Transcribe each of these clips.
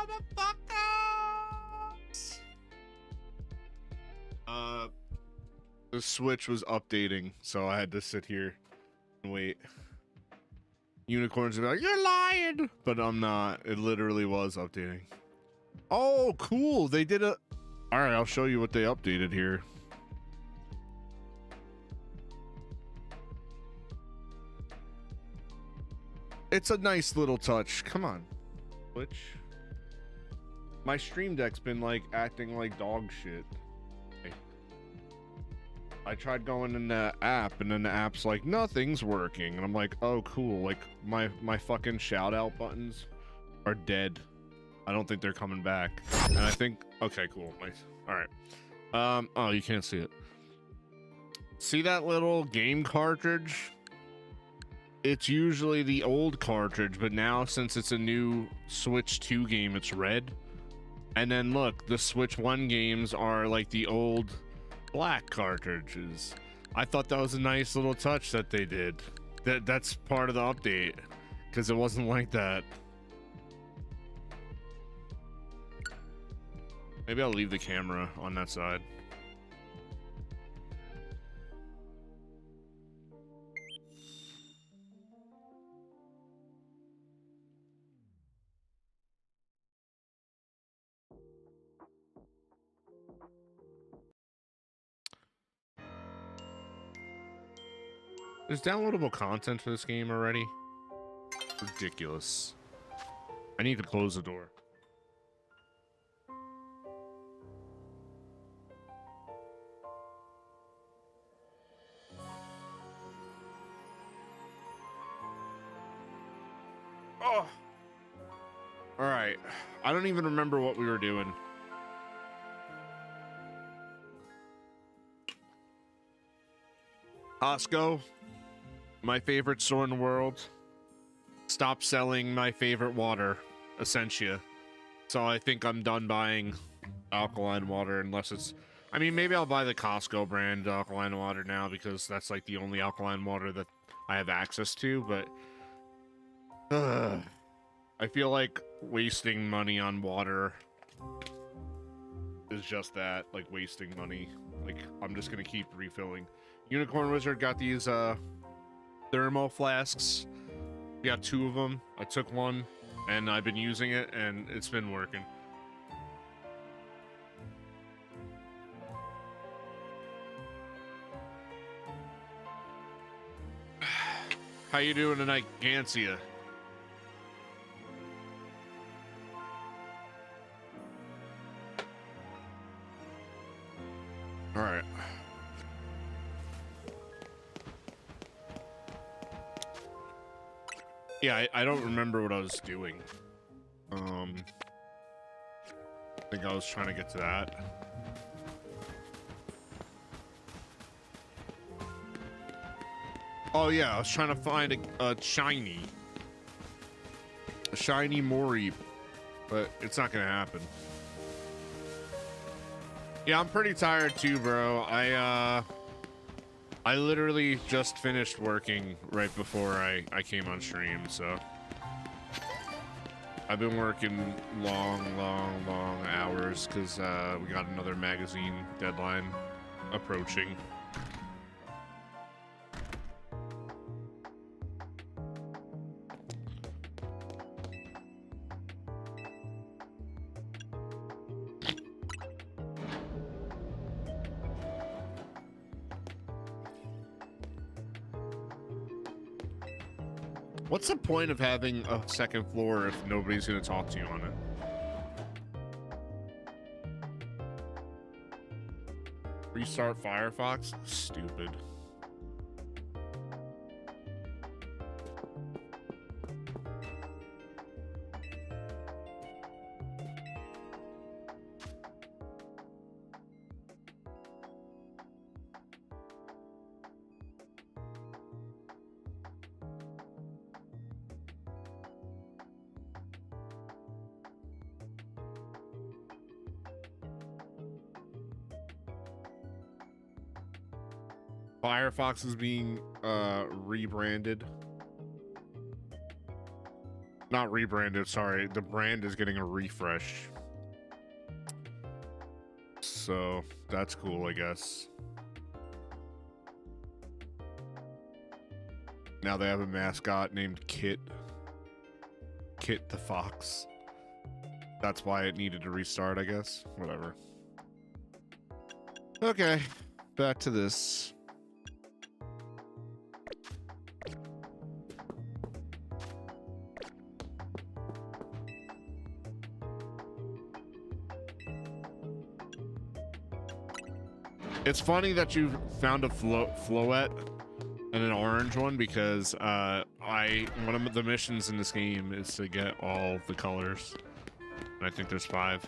motherfuckers! The Switch was updating, so I had to sit here and wait. Unicorns would be like, "You're lying!" But I'm not. It literally was updating. Oh, cool. They did a... Alright, I'll show you what they updated here. It's a nice little touch. Come on, Switch. My Stream Deck's been like acting like dog shit. I tried going in the app, and then the app's like, nothing's working, and I'm like, oh cool, like my fucking shout out buttons are dead. I don't think they're coming back. And I think, okay, cool, nice. All right. Oh, you can't see it. See that little game cartridge? It's usually the old cartridge, but now since it's a new Switch 2 game, it's red. And then look, the Switch 1 games are like the old black cartridges. I thought that was a nice little touch that they did. That's part of the update, because it wasn't like that. Maybe I'll leave the camera on that side. There's downloadable content for this game already. Ridiculous. I need to close the door. Oh. All right. I don't even remember what we were doing. Costco, my favorite store in the world, stopped selling my favorite water, Essentia. So I think I'm done buying alkaline water unless it's... I mean, maybe I'll buy the Costco brand alkaline water now because that's like the only alkaline water that I have access to, but... I feel like wasting money on water is just that, like wasting money. Like, I'm just gonna keep refilling. Unicorn Wizard got these thermo flasks. We got 2 of them. I took one and I've been using it and it's been working. How you doing tonight, Gancia? All right. Yeah, I don't remember what I was doing. I think I was trying to get to that. Oh yeah, I was trying to find a shiny Mori, but it's not gonna happen. Yeah, I'm pretty tired too, bro. I literally just finished working right before I came on stream, so I've been working long hours because we got another magazine deadline approaching. What's the point of having a second floor if nobody's going to talk to you on it? Restart Firefox? Stupid. Firefox is being rebranded. Not rebranded, sorry. The brand is getting a refresh. So that's cool, I guess. Now they have a mascot named Kit. Kit the Fox. That's why it needed to restart, I guess. Whatever. Okay, back to this. It's funny that you found a Floette and an orange one because one of the missions in this game is to get all the colors. And I think there's 5.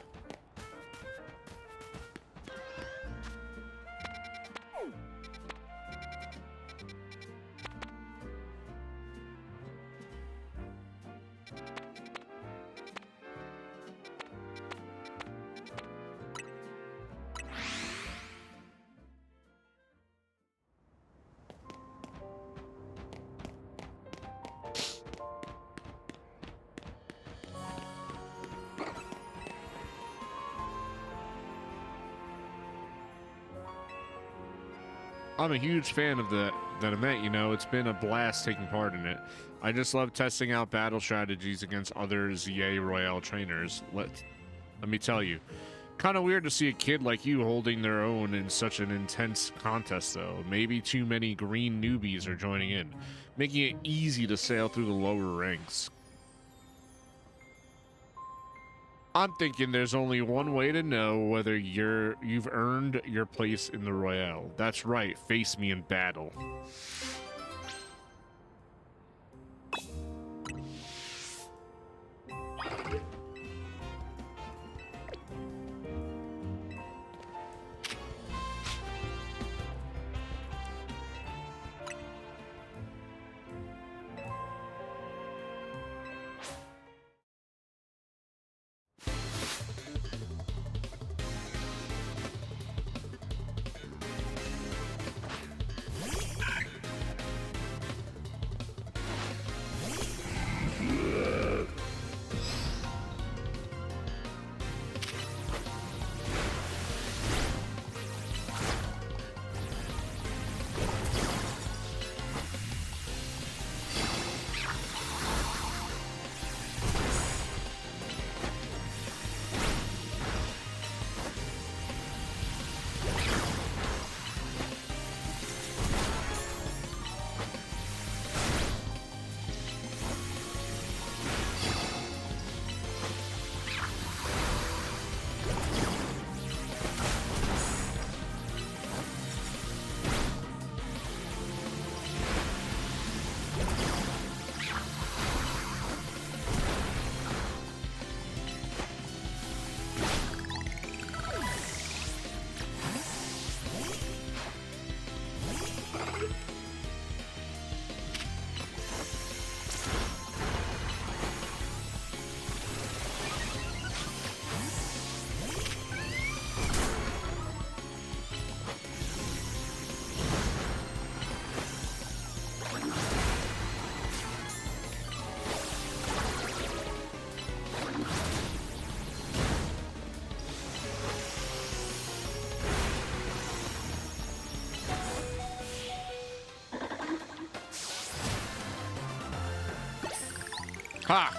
I'm a huge fan of that event, you know. It's been a blast taking part in it. I just love testing out battle strategies against other ZA Royale trainers. Let me tell you. Kind of weird to see a kid like you holding their own in such an intense contest, though. Maybe too many green newbies are joining in, making it easy to sail through the lower ranks. I'm thinking there's only one way to know whether you've earned your place in the Royale. That's right, face me in battle. Ha!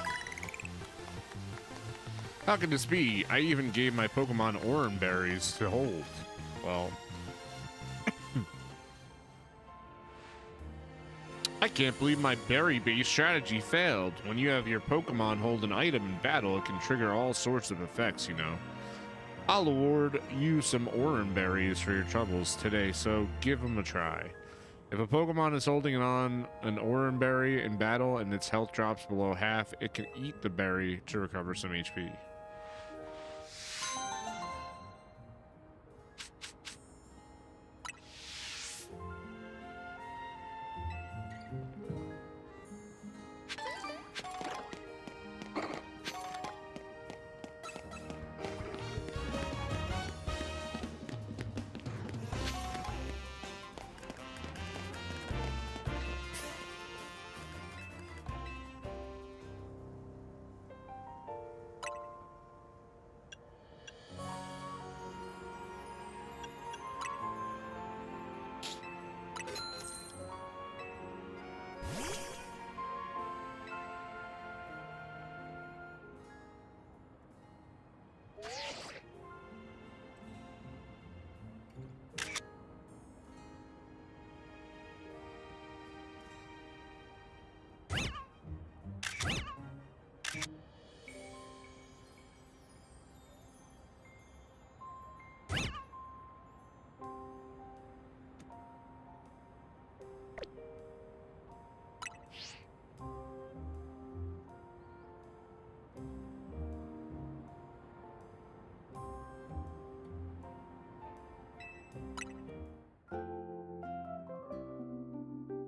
How could this be? I even gave my Pokemon Oran berries to hold. Well... I can't believe my berry-based strategy failed. When you have your Pokemon hold an item in battle, it can trigger all sorts of effects, you know. I'll award you some Oran berries for your troubles today, so give them a try. If a Pokemon is holding on an Oran berry in battle and its health drops below half, it can eat the berry to recover some HP.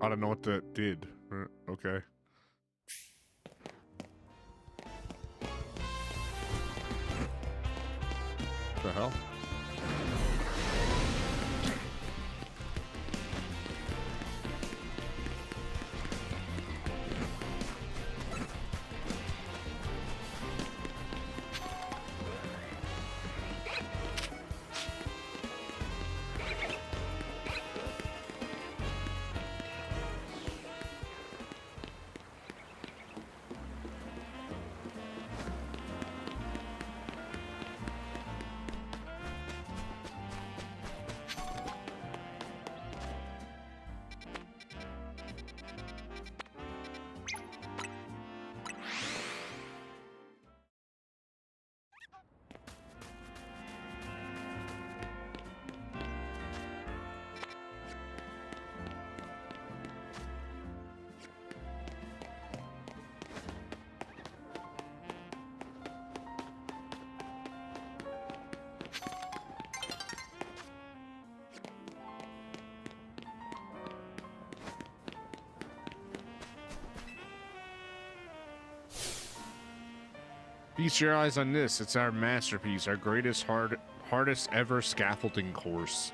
I don't know what that did. Okay. The hell? Feast your eyes on this. It's our masterpiece, our hardest ever scaffolding course.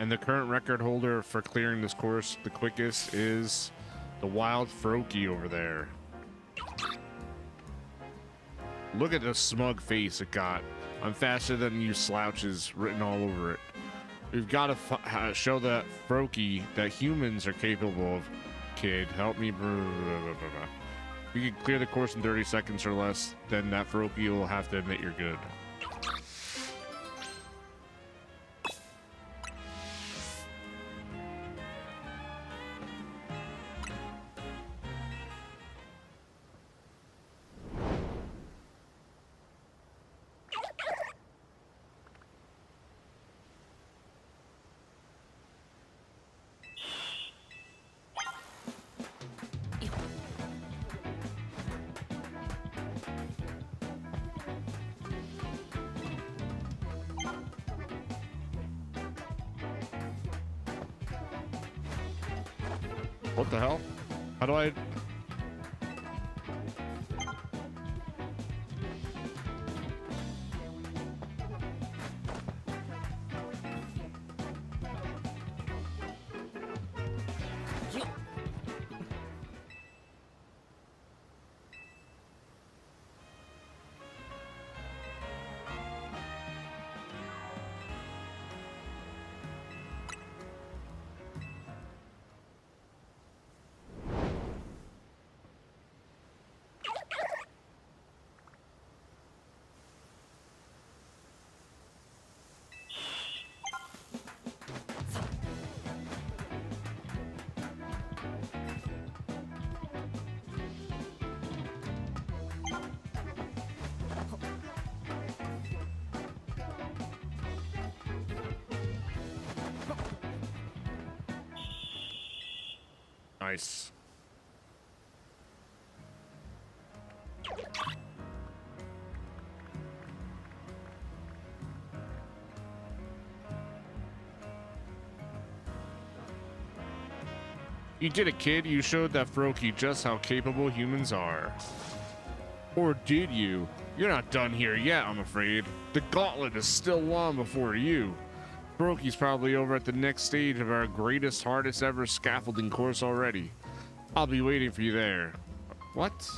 And the current record holder for clearing this course the quickest is the wild Froakie over there. Look at the smug face it got. I'm faster than you slouches written all over it. We've got to show that Froakie that humans are capable of. Kid, help me. If you can clear the course in 30 seconds or less, then that Froakie will have to admit you're good. What the hell? How do I... Nice. You did it, kid. You showed that Froakie just how capable humans are. Or did you? You're not done here yet, I'm afraid. The gauntlet is still long before you. Froakie's probably over at the next stage of our hardest ever scaffolding course already. I'll be waiting for you there. What?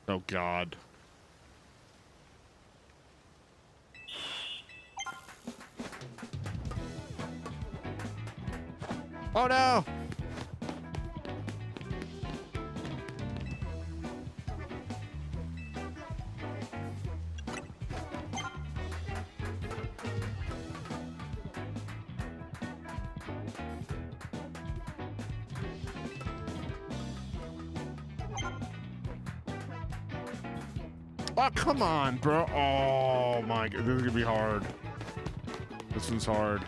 Oh, God. Oh, no! Oh, come on, bro. Oh my god, this is gonna be hard. This one's hard.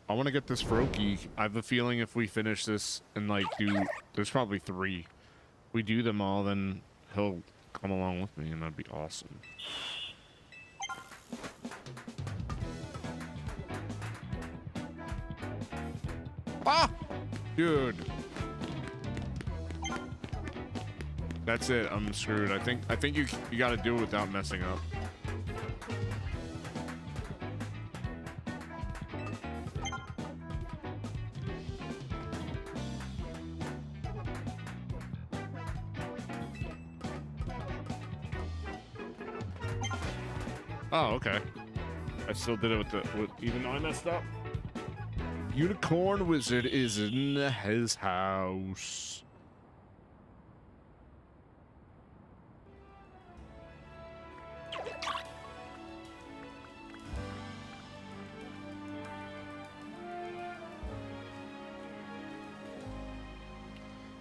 I want to get this Froakie. I have a feeling if we finish this and like there's probably 3. If we do them all, then he'll come along with me, and that'd be awesome. Ah, dude. That's it. I'm screwed. I think you got to do it without messing up. Oh, okay. I still did it with even though I messed up. Unicorn Wizard is in his house.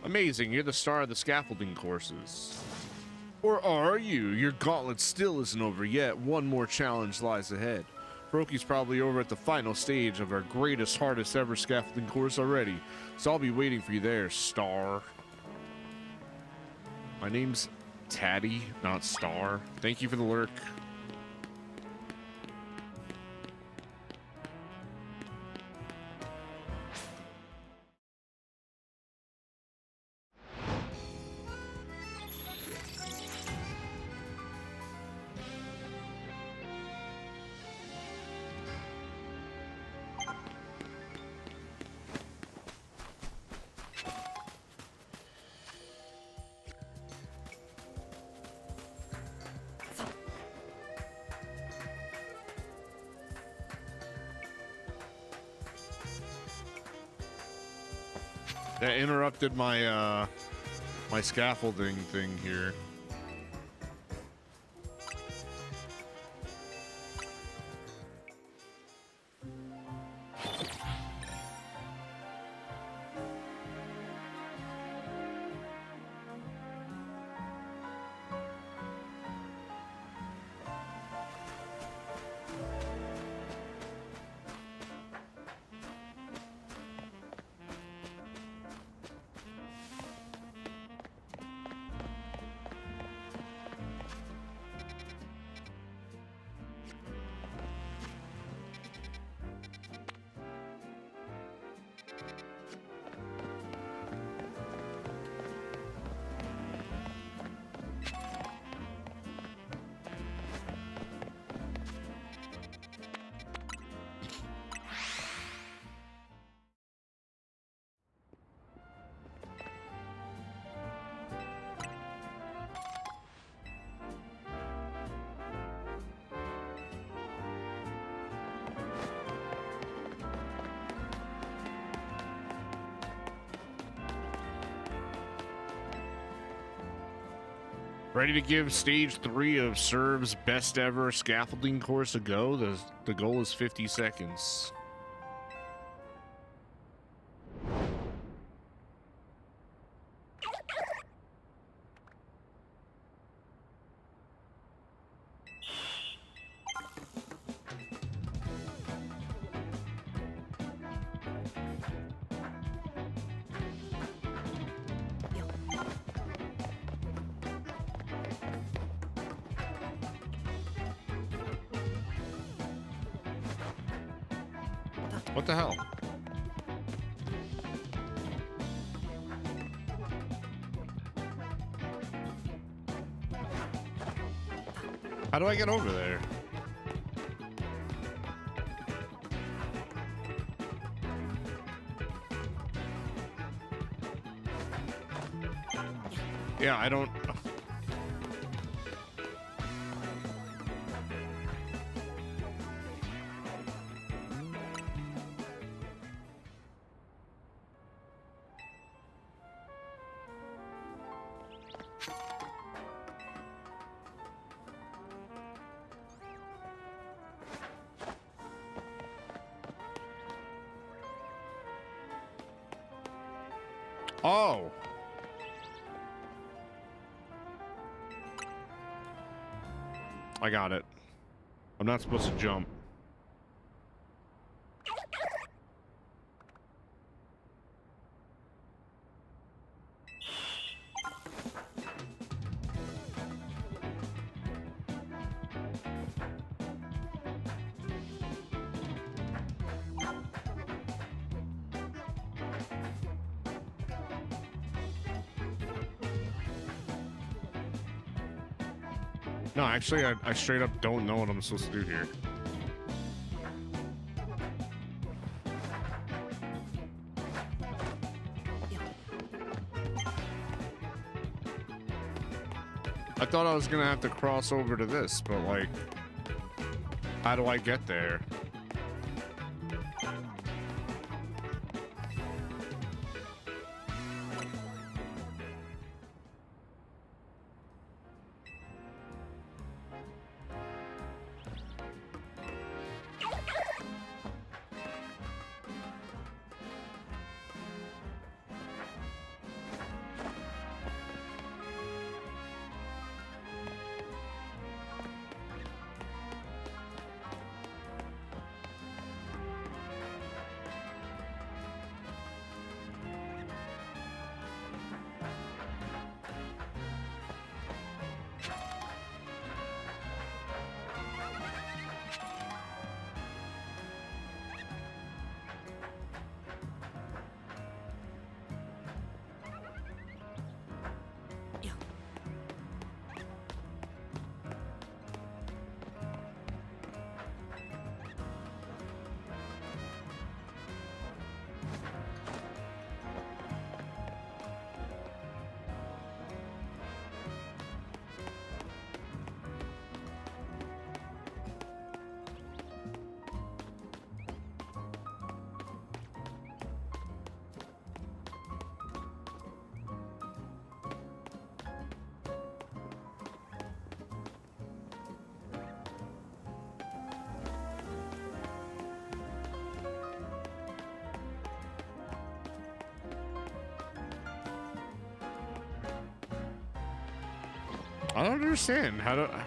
Amazing, you're the star of the scaffolding courses. Or are you? Your gauntlet still isn't over yet. One more challenge lies ahead. Froakie's probably over at the final stage of our greatest, hardest ever scaffolding course already. So I'll be waiting for you there, Star. My name's Taddy, not Star. Thank you for the lurk. That interrupted my my scaffolding thing here. Ready to give stage 3 of Serve's best ever scaffolding course a go? The goal is 50 seconds. What the hell? How do I get over there? Yeah, I don't... Oh. I got it. I'm not supposed to jump. No, actually, I straight up don't know what I'm supposed to do here. I thought I was gonna have to cross over to this, but like, how do I get there? I don't understand how to.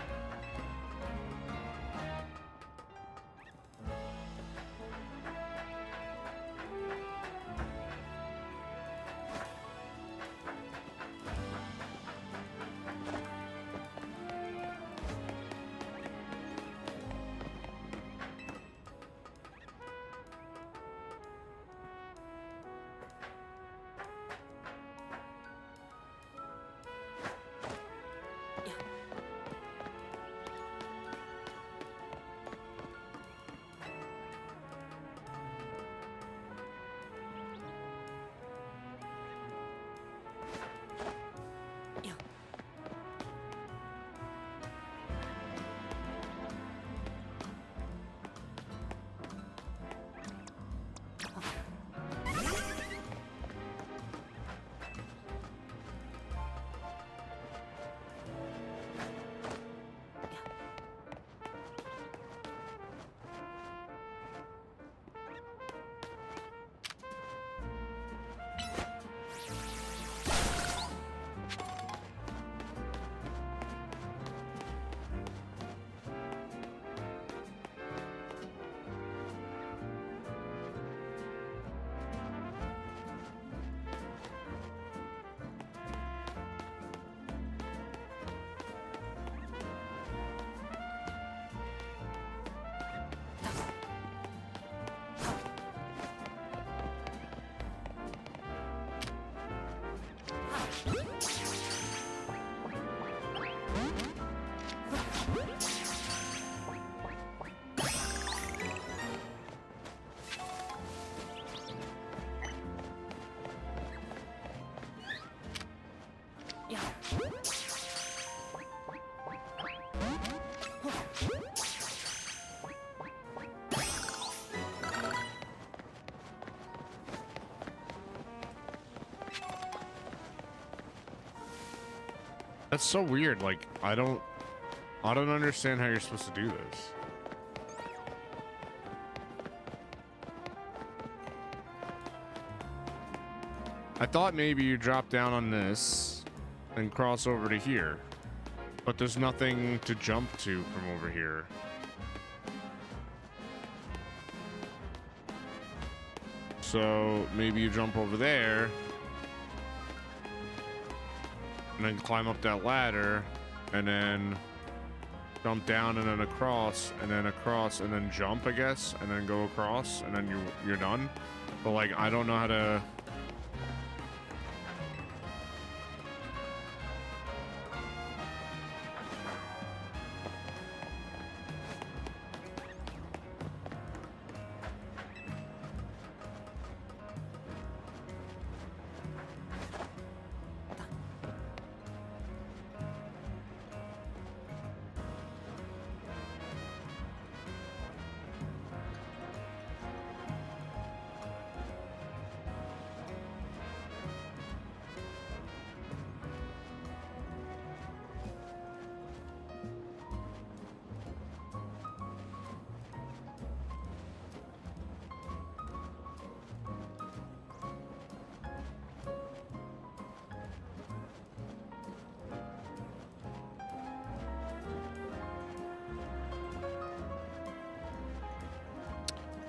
That's so weird. Like, I don't understand how you're supposed to do this. I thought maybe you drop down on this and cross over to here, but there's nothing to jump to from over here. So maybe you jump over there and then climb up that ladder and then jump down and then across and then jump, I guess, and then go across and then you're done. But like, I don't know how to.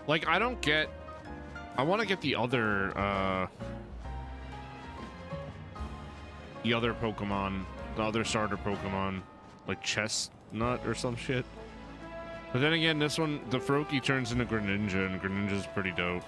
Like, I don't get. I want to get the other Pokemon, the other starter Pokemon, like Chestnut or some shit. But then again, this one, the Froakie turns into Greninja, and Greninja's pretty dope.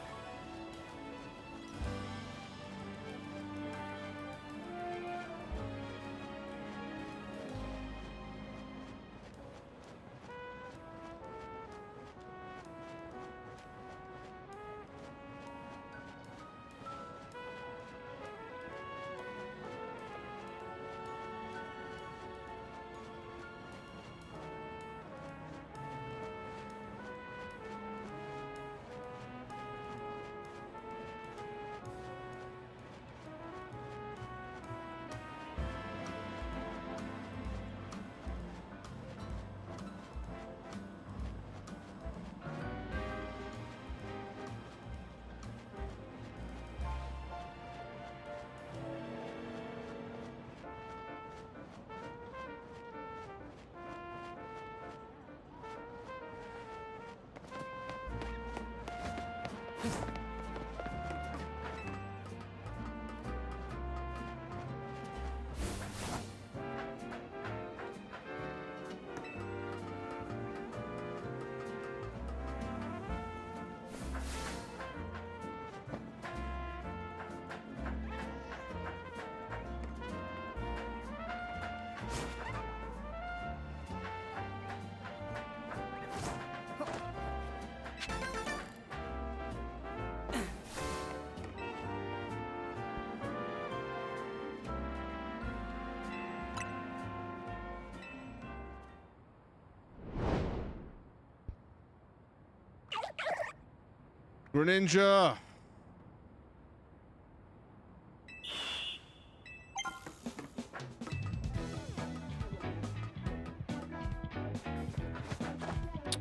Greninja!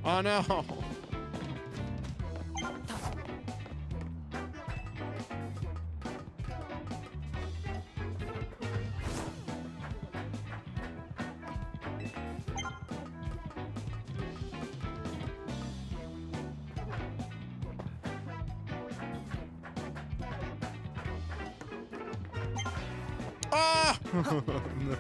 Oh no! Ah! No.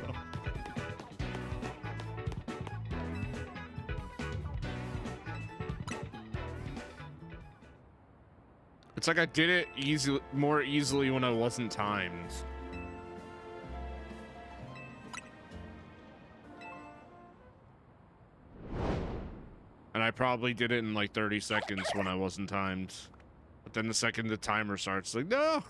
It's like I did it more easily when I wasn't timed. And I probably did it in like 30 seconds when I wasn't timed. But then the second the timer starts, like, no!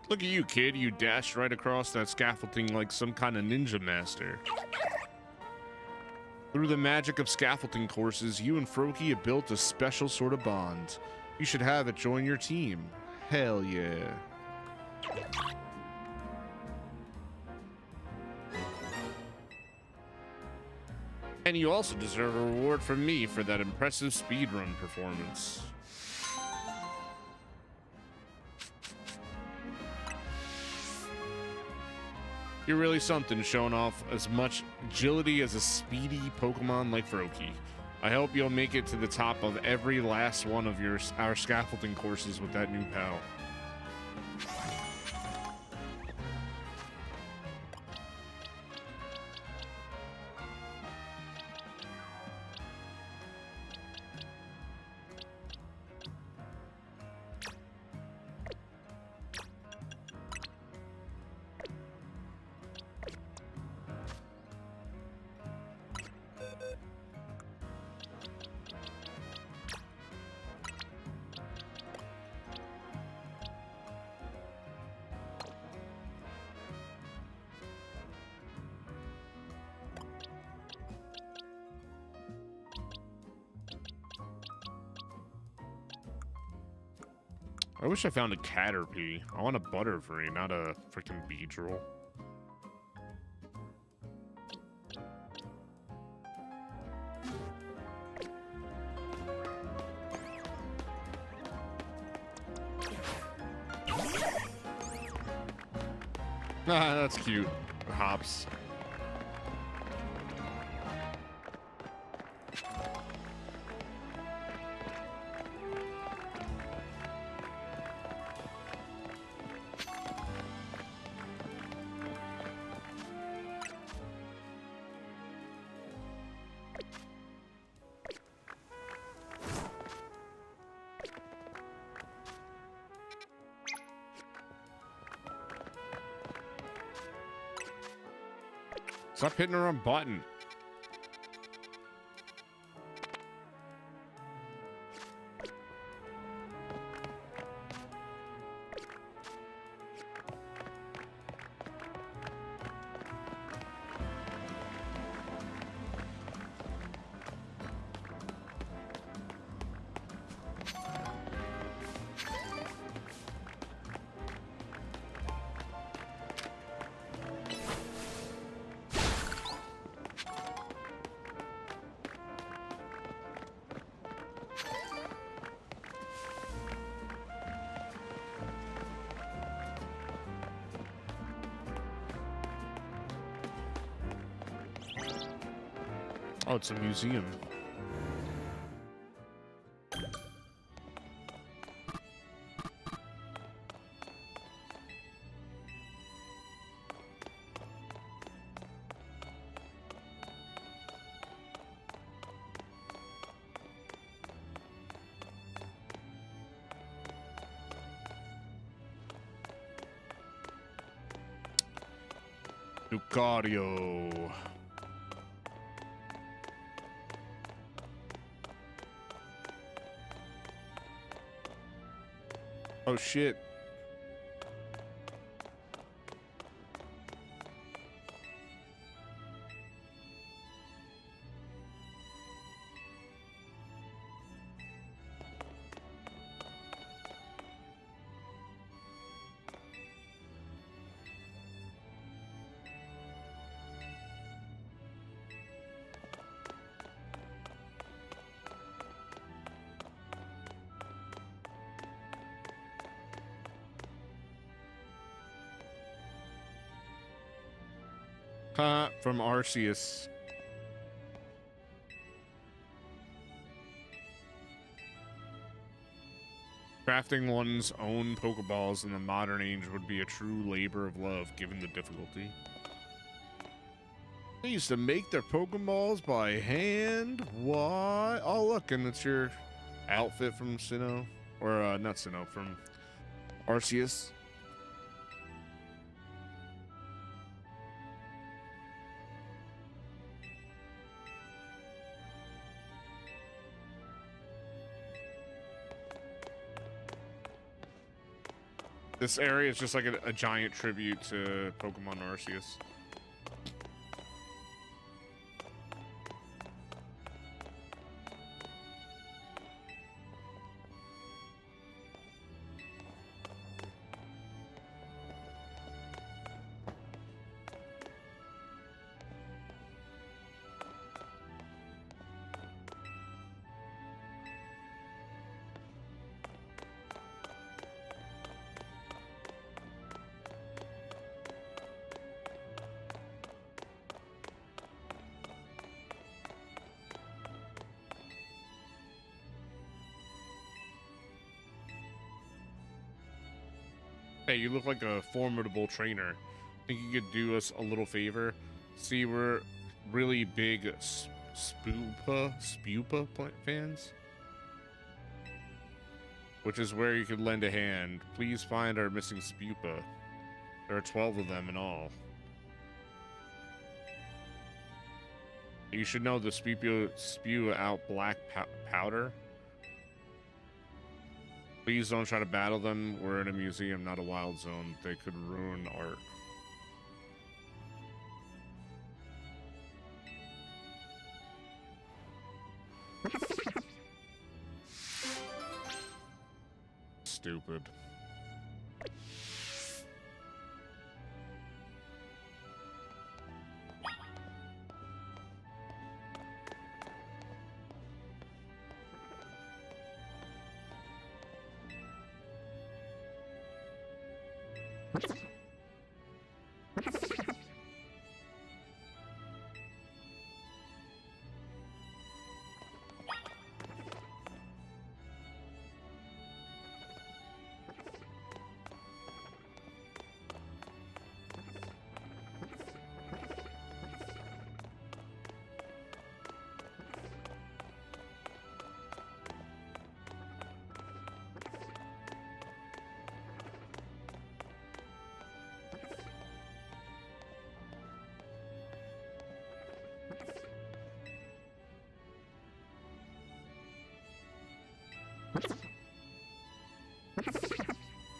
Look at you, kid. You dashed right across that scaffolding like some kind of ninja master. Through the magic of scaffolding courses, you and Froakie have built a special sort of bond. You should have it join your team. Hell yeah. And you also deserve a reward from me for that impressive speedrun performance. You're really something, showing off as much agility as a speedy Pokemon like Froakie. I hope you'll make it to the top of every last one of our scaffolding courses with that new pal. I wish I found a Caterpie. I want a Butterfree, not a freaking Beedrill. Ah, that's cute. Hops. Stop hitting the wrong button. Oh, it's a museum. Lucario. Oh shit. From Arceus. Crafting one's own Pokeballs in the modern age would be a true labor of love, given the difficulty. They used to make their Pokeballs by hand? What? Oh, look, and it's your outfit from Sinnoh. Or, not Sinnoh, from Arceus. This area is just like a giant tribute to Pokemon Arceus. Hey, you look like a formidable trainer. Think you could do us a little favor? See, we're really big Spupa fans, which is where you could lend a hand. Please find our missing Spupa. There are 12 of them in all. You should know the Spupa spew out black powder. Please don't try to battle them. We're in a museum, not a wild zone. They could ruin art. Stupid.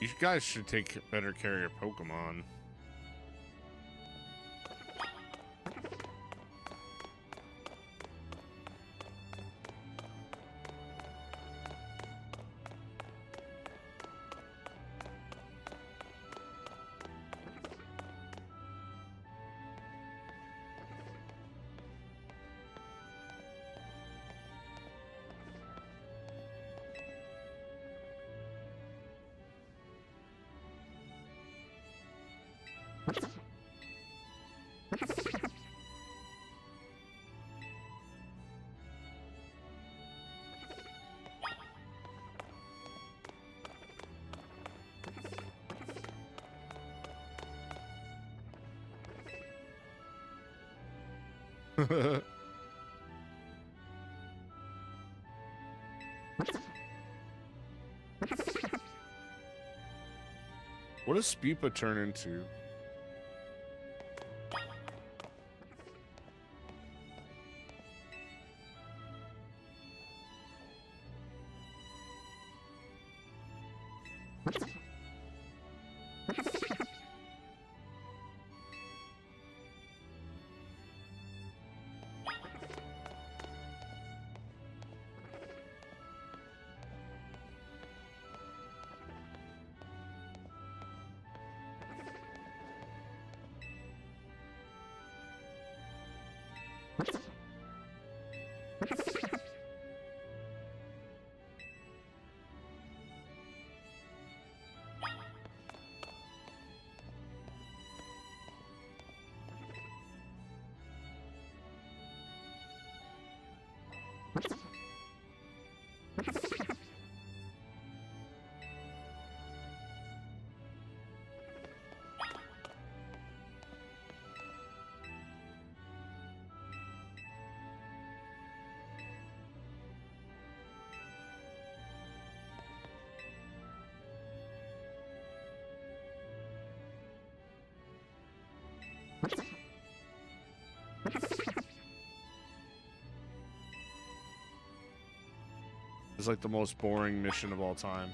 You guys should take better care of your Pokemon. What does Spupa turn into? It's like the most boring mission of all time.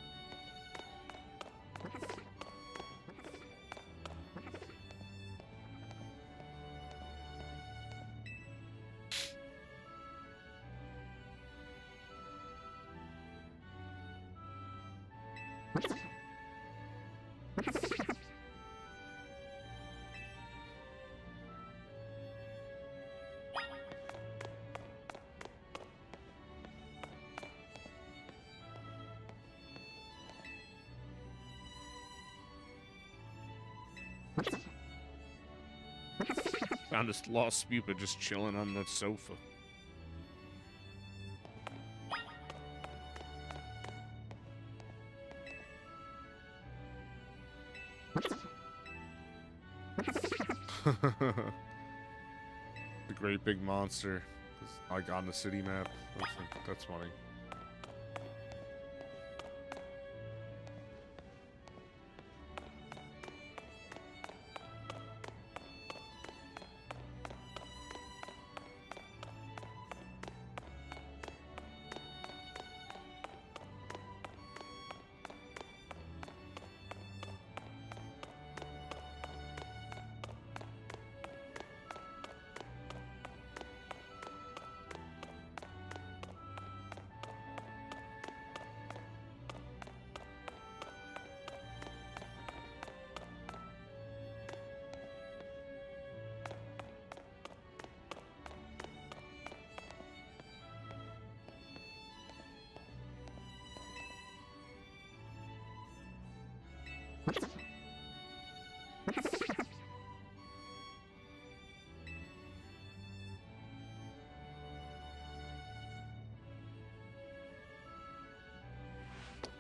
Found this lost Spupa just chilling on the sofa. The great big monster. Like on the city map. That's funny.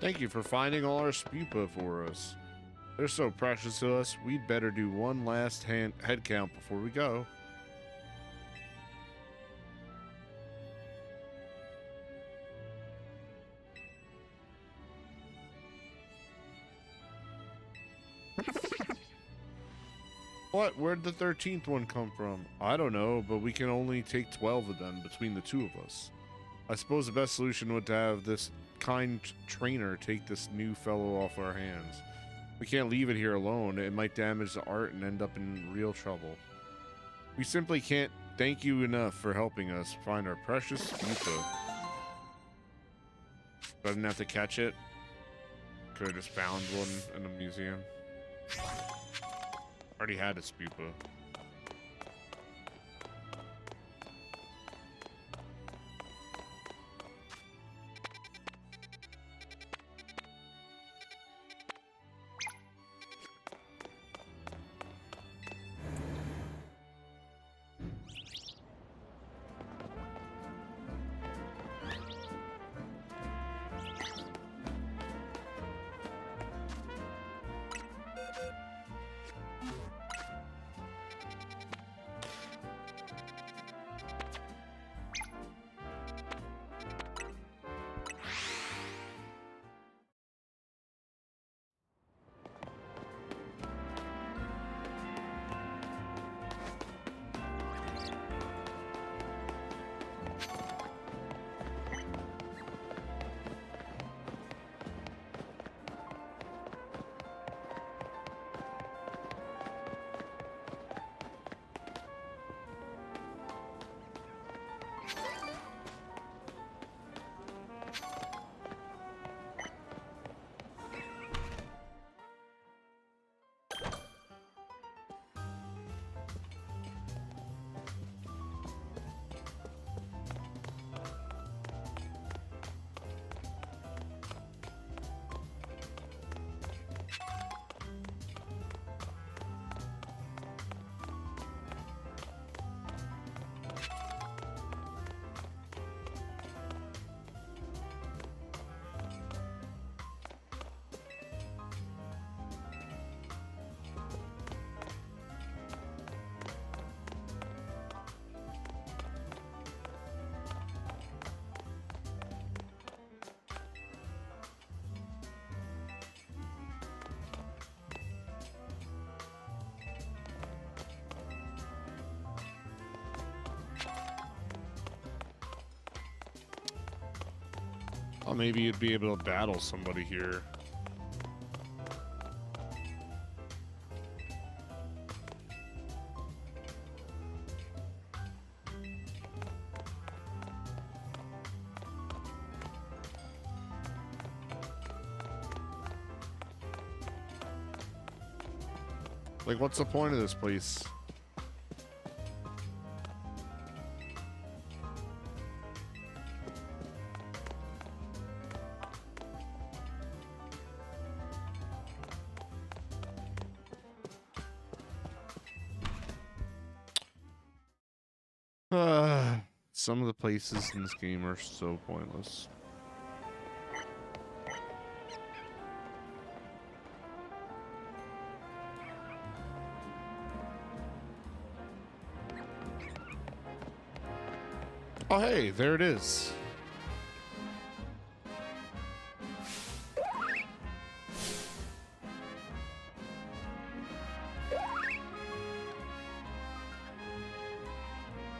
Thank you for finding all our Spupa for us. They're so precious to us, we'd better do one last head count before we go. What? Where'd the 13th one come from? I don't know, but we can only take 12 of them between the two of us. I suppose the best solution would to have this kind trainer take this new fellow off our hands. We can't leave it here alone. It might damage the art and end up in real trouble. We simply can't thank you enough for helping us find our precious Spupa. I didn't have to catch it. Could have just found one in a museum. Already had a Spupa. Oh, maybe you'd be able to battle somebody here. Like, what's the point of this place? Some of the places in this game are so pointless. Oh, hey, there it is.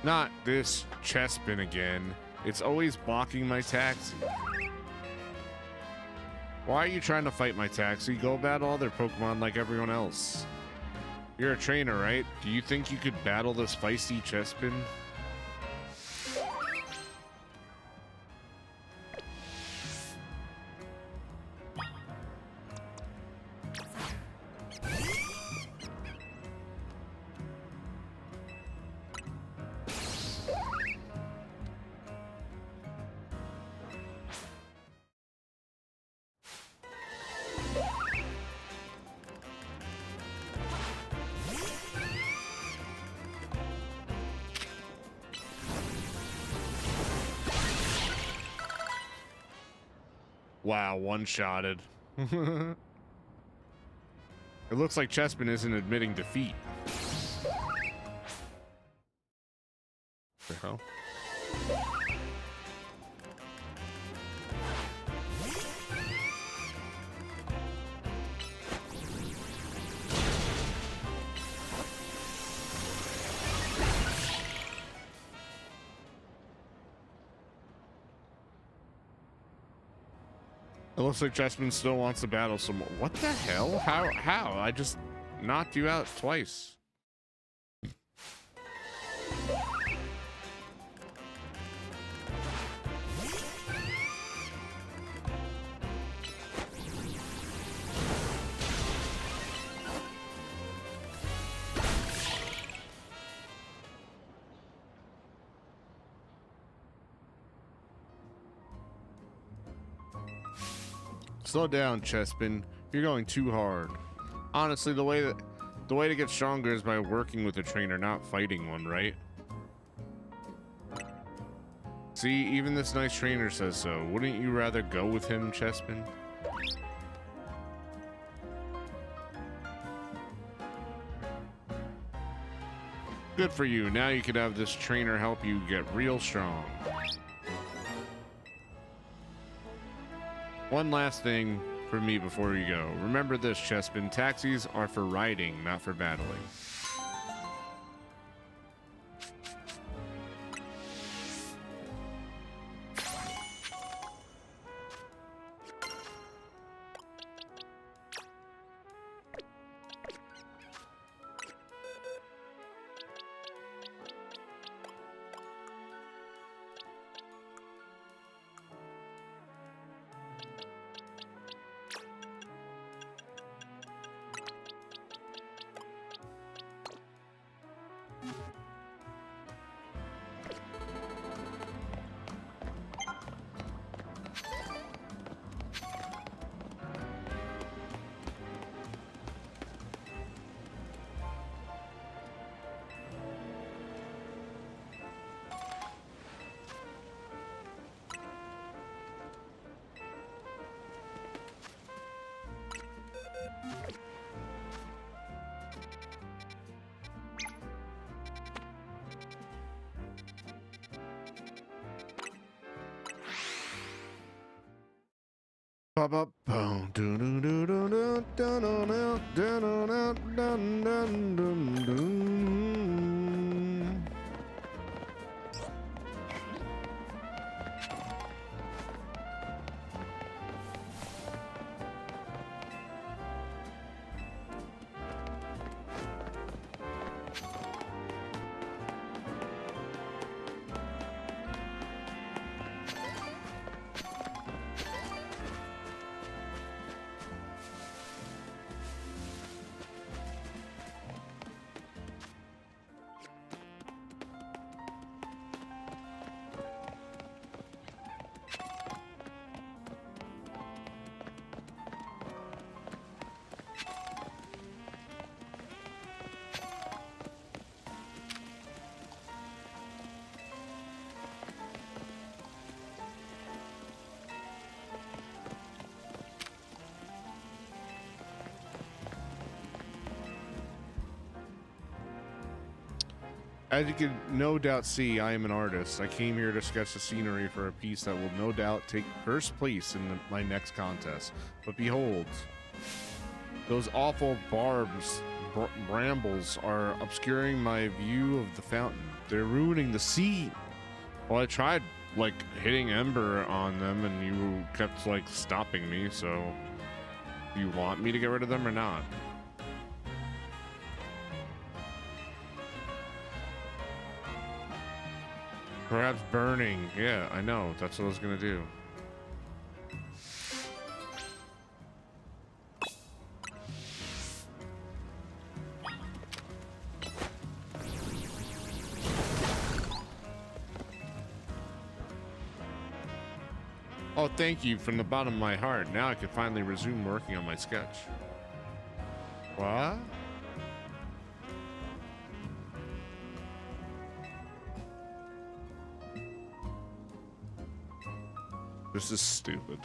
Not this Chespin again. It's always blocking my taxi. Why are you trying to fight my taxi? Go battle other Pokemon like everyone else. You're a trainer, right? Do you think you could battle this feisty Chespin? Wow, one-shotted. It looks like Chespin isn't admitting defeat. The hell? It looks like Chespin still wants to battle some more. What the hell? How? I just knocked you out twice. Slow down, Chespin. You're going too hard. Honestly, the way to get stronger is by working with a trainer, not fighting one, right? See, even this nice trainer says so. Wouldn't you rather go with him, Chespin? Good for you. Now you could have this trainer help you get real strong. One last thing for me before you go. Remember this, Chespin. Taxis are for riding, not for battling. Pop up, boom, do do do do do do do do do do do. As you can no doubt see, I am an artist. I came here to sketch the scenery for a piece that will no doubt take first place in my next contest. But behold, those awful brambles are obscuring my view of the fountain. They're ruining the scene. Well, I tried, like, hitting Ember on them, and you kept, like, stopping me, so... Do you want me to get rid of them or not? Perhaps burning. Yeah, I know. That's what I was gonna do. Oh, thank you from the bottom of my heart. Now I can finally resume working on my sketch. What? This is stupid.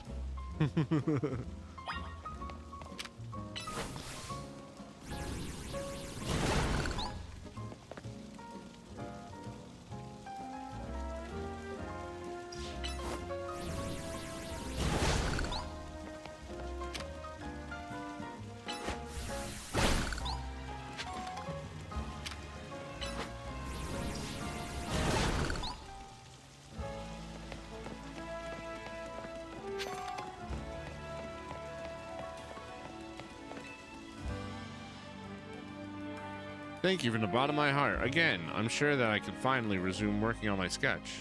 Thank you from the bottom of my heart. Again, I'm sure that I can finally resume working on my sketch.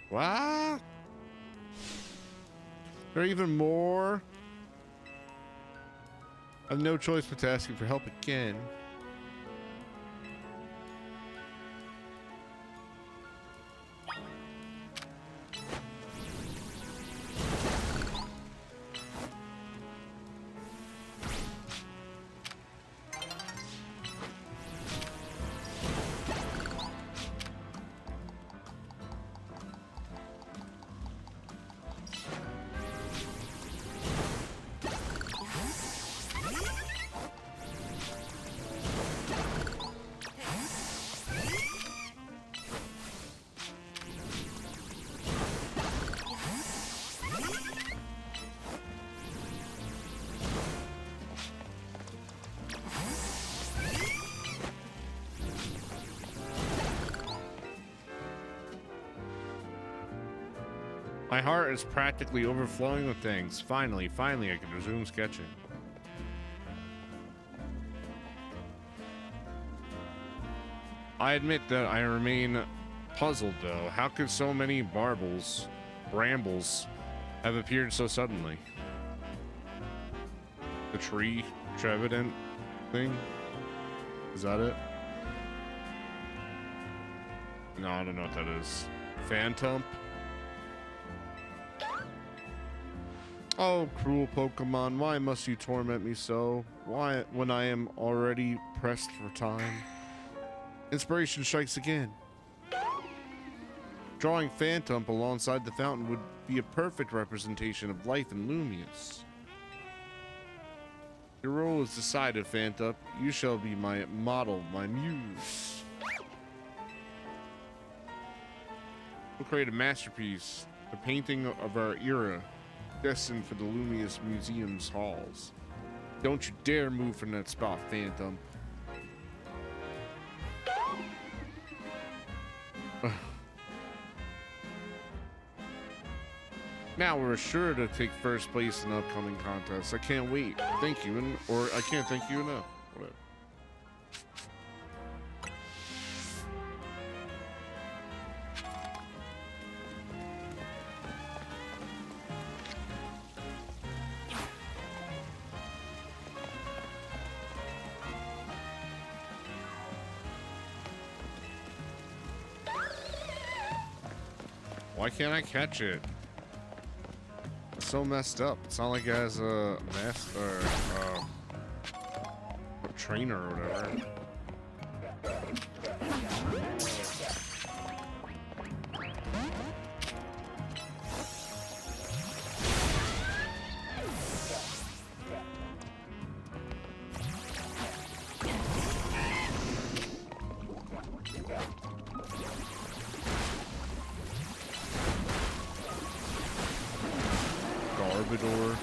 What? There are even more? I have no choice but to ask you for help again. My heart is practically overflowing with things. Finally, I can resume sketching. I admit that I remain puzzled, though. How could so many brambles have appeared so suddenly? The tree Trevident thing? Is that it? No, I don't know what that is. Phantom? Oh, cruel Pokemon, why must you torment me so? Why, when I am already pressed for time? Inspiration strikes again. Drawing Phantom alongside the fountain would be a perfect representation of life in Lumious. Your role is decided, Phantom. You shall be my model, my muse. We'll create a masterpiece, a painting of our era, destined for the Lumious Museum's halls. Don't you dare move from that spot, Phantom. Now we're sure to take first place in the upcoming contests. I can't wait. Thank you, or I can't thank you enough. Whatever. Why can't I catch it? It's so messed up. It's not like it has a master, a trainer or whatever. Garbodor.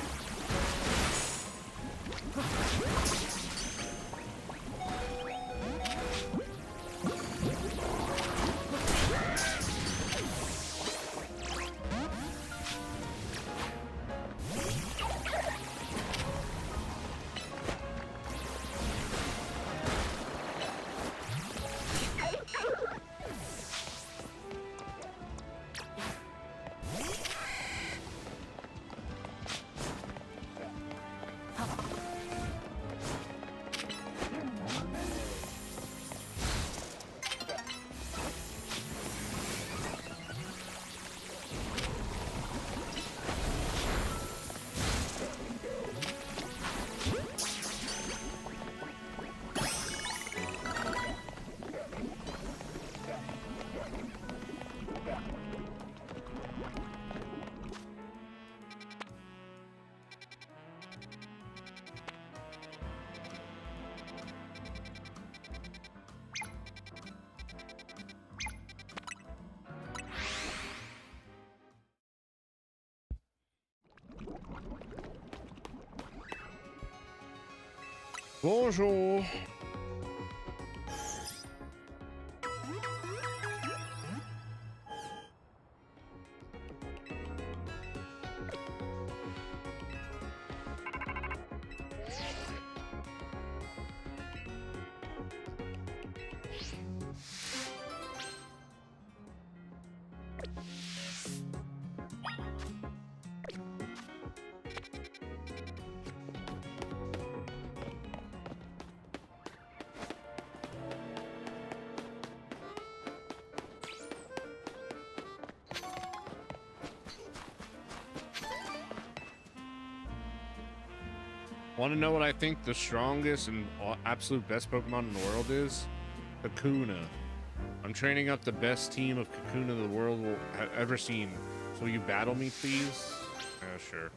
Bonjour. Want to know what I think the strongest and absolute best Pokemon in the world is? Kakuna. I'm training up the best team of Kakuna the world will have ever seen. So will you battle me, please? Yeah, sure.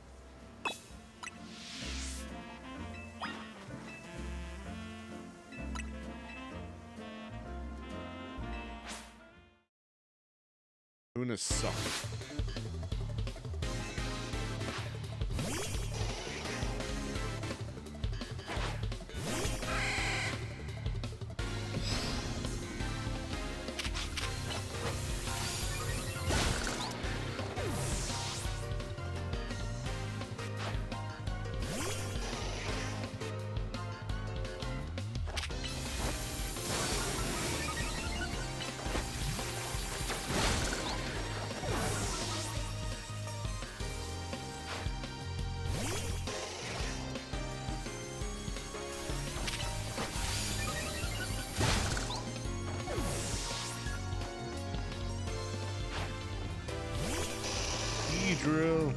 Kakuna sucks. Drill.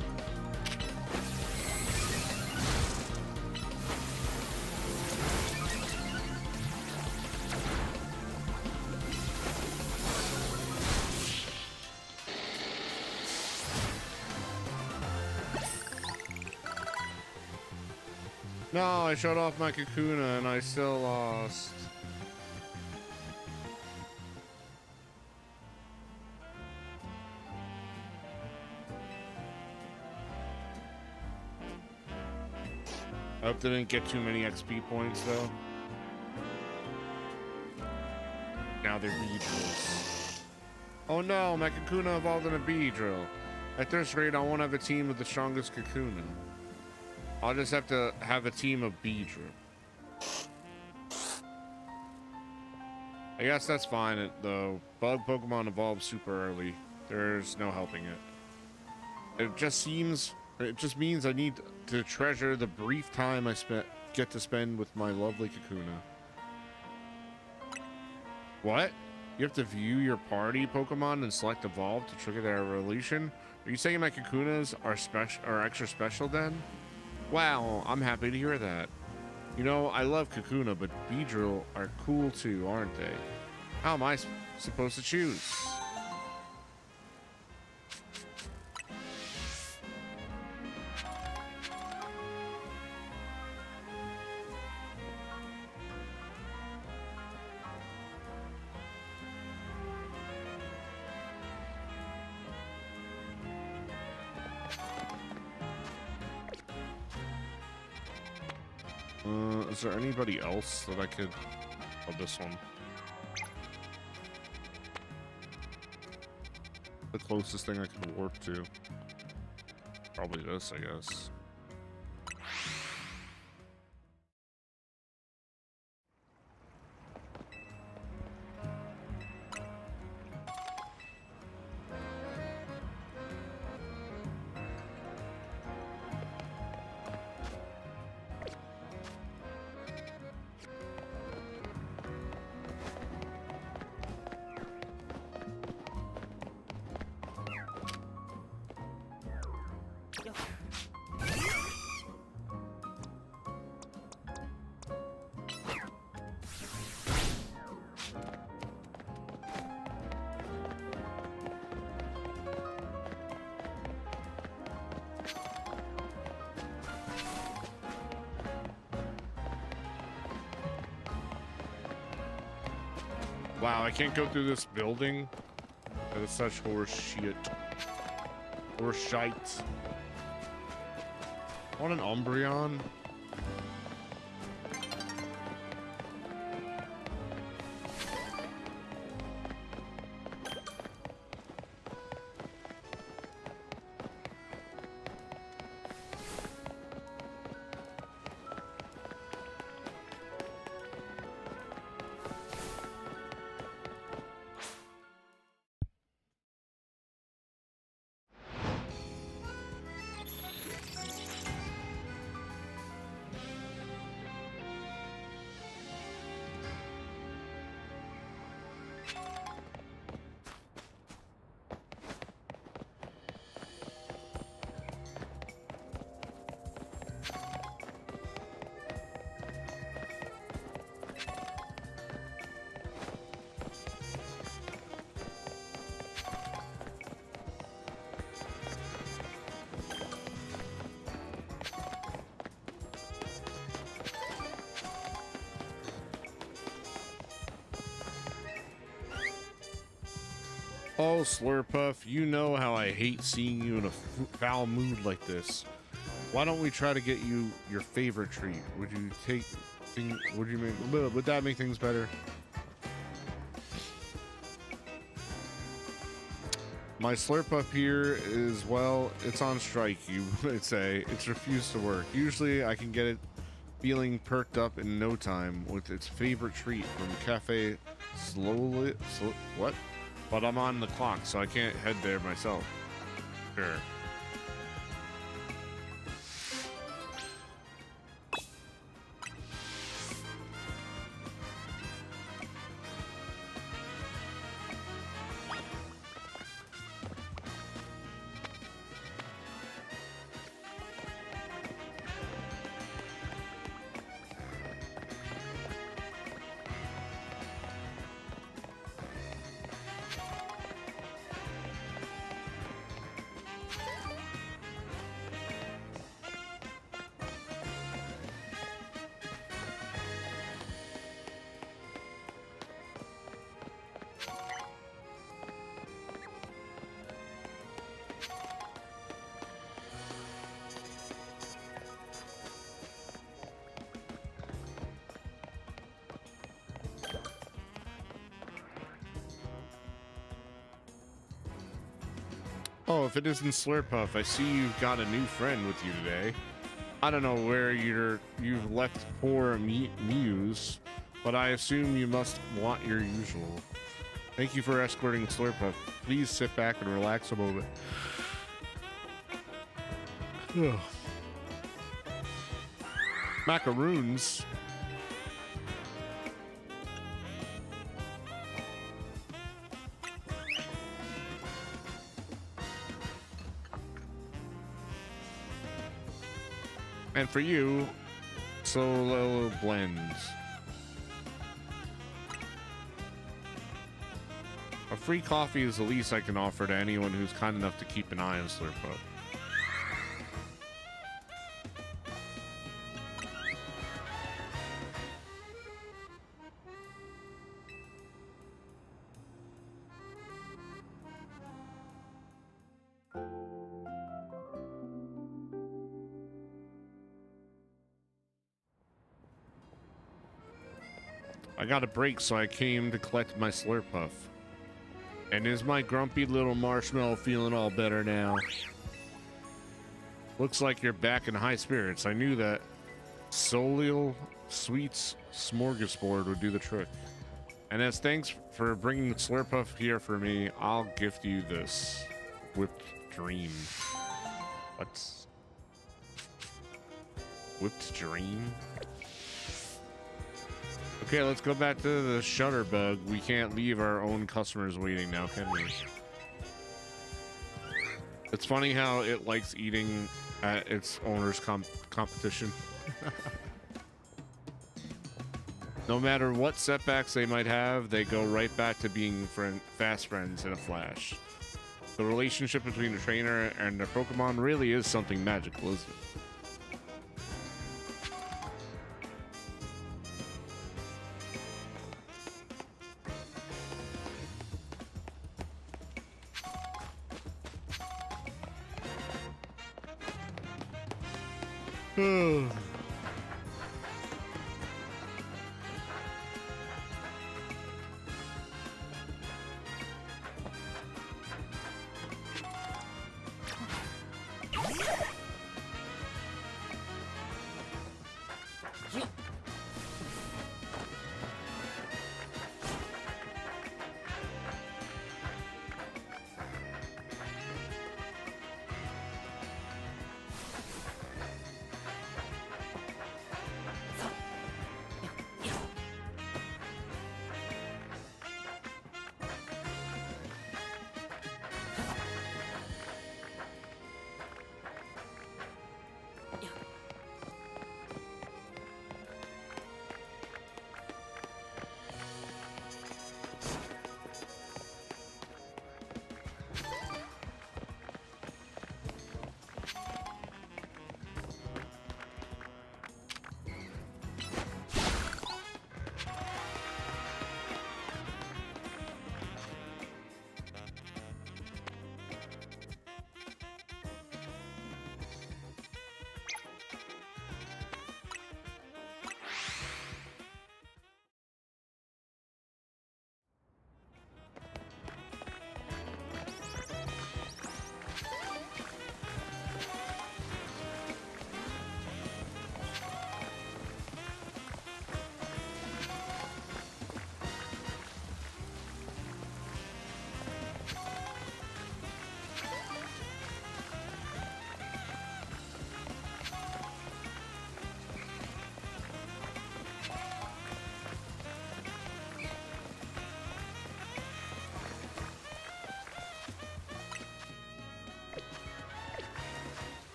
No, I shut off my Kakuna and I still lost. I hope they didn't get too many XP points though. Now they're Beedrills. Oh no, my Kakuna evolved in a Beedrill. At this rate, I won't have a team with the strongest Kakuna. I'll just have to have a team of Beedrill. I guess that's fine though. Bug Pokemon evolve super early. There's no helping it. It just means I need to treasure the brief time I get to spend with my lovely Kakuna. What? You have to view your party Pokemon and select evolve to trigger their evolution? Are you saying my Kakunas are extra special then? Wow, I'm happy to hear that. You know, I love Kakuna, but Beedrill are cool too, aren't they? How am I supposed to choose? Is there anybody else that I could... Oh, this one. The closest thing I could warp to. Probably this, I guess. Wow, I can't go through this building. That is such horse shit. Horse shite. I want an Umbreon. Oh, Slurpuff, you know how I hate seeing you in a foul mood like this. Why don't we try to get you your favorite treat? Would you take would that make things better? My Slurpuff here is, well, it's on strike, you would say. It's refused to work. Usually I can get it feeling perked up in no time with its favorite treat from Cafe what? But I'm on the clock, so I can't head there myself. Sure. Oh, if it isn't Slurpuff, I see you've got a new friend with you today. I don't know where you've left poor Muse, but I assume you must want your usual. Thank you for escorting Slurpuff. Please sit back and relax a moment. Macaroons. And for you, Solo Blends. A free coffee is the least I can offer to anyone who's kind enough to keep an eye on Slurpuff. I got a break, so I came to collect my Slurpuff. And is my grumpy little marshmallow feeling all better now? Looks like you're back in high spirits. I knew that Solil Sweets Smorgasbord would do the trick. And as thanks for bringing Slurpuff here for me, I'll gift you this Whipped Dream. What's Whipped Dream? Okay, let's go back to the Shutterbug. We can't leave our own customers waiting now, can we? It's funny how it likes eating at its owner's competition. No matter what setbacks they might have, they go right back to being fast friends in a flash. The relationship between the trainer and their Pokemon really is something magical, isn't it?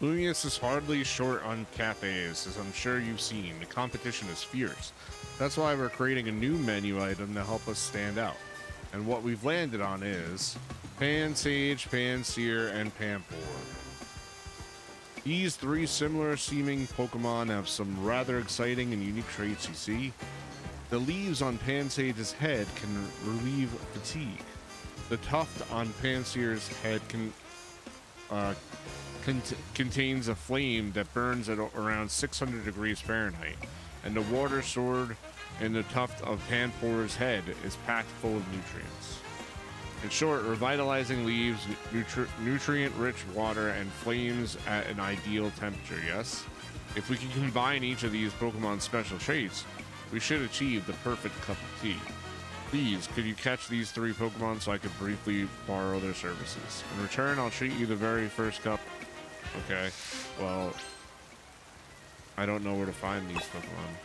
Lumius is hardly short on cafes, as I'm sure you've seen. The competition is fierce. That's why we're creating a new menu item to help us stand out. And what we've landed on is Pansage, Pansear, and Panpour. These three similar seeming Pokemon have some rather exciting and unique traits, you see. The leaves on Pansage's head can relieve fatigue. The tuft on Pansear's head contains a flame that burns at around 600 degrees Fahrenheit, and the water stored in the tuft of Panpour's head is packed full of nutrients. In short, revitalizing leaves, nutrient-rich water, and flames at an ideal temperature, yes? If we can combine each of these Pokemon's special traits, we should achieve the perfect cup of tea. Please, could you catch these three Pokemon so I could briefly borrow their services? In return, I'll treat you the very first cup. Okay, well, I don't know where to find these Pokemon.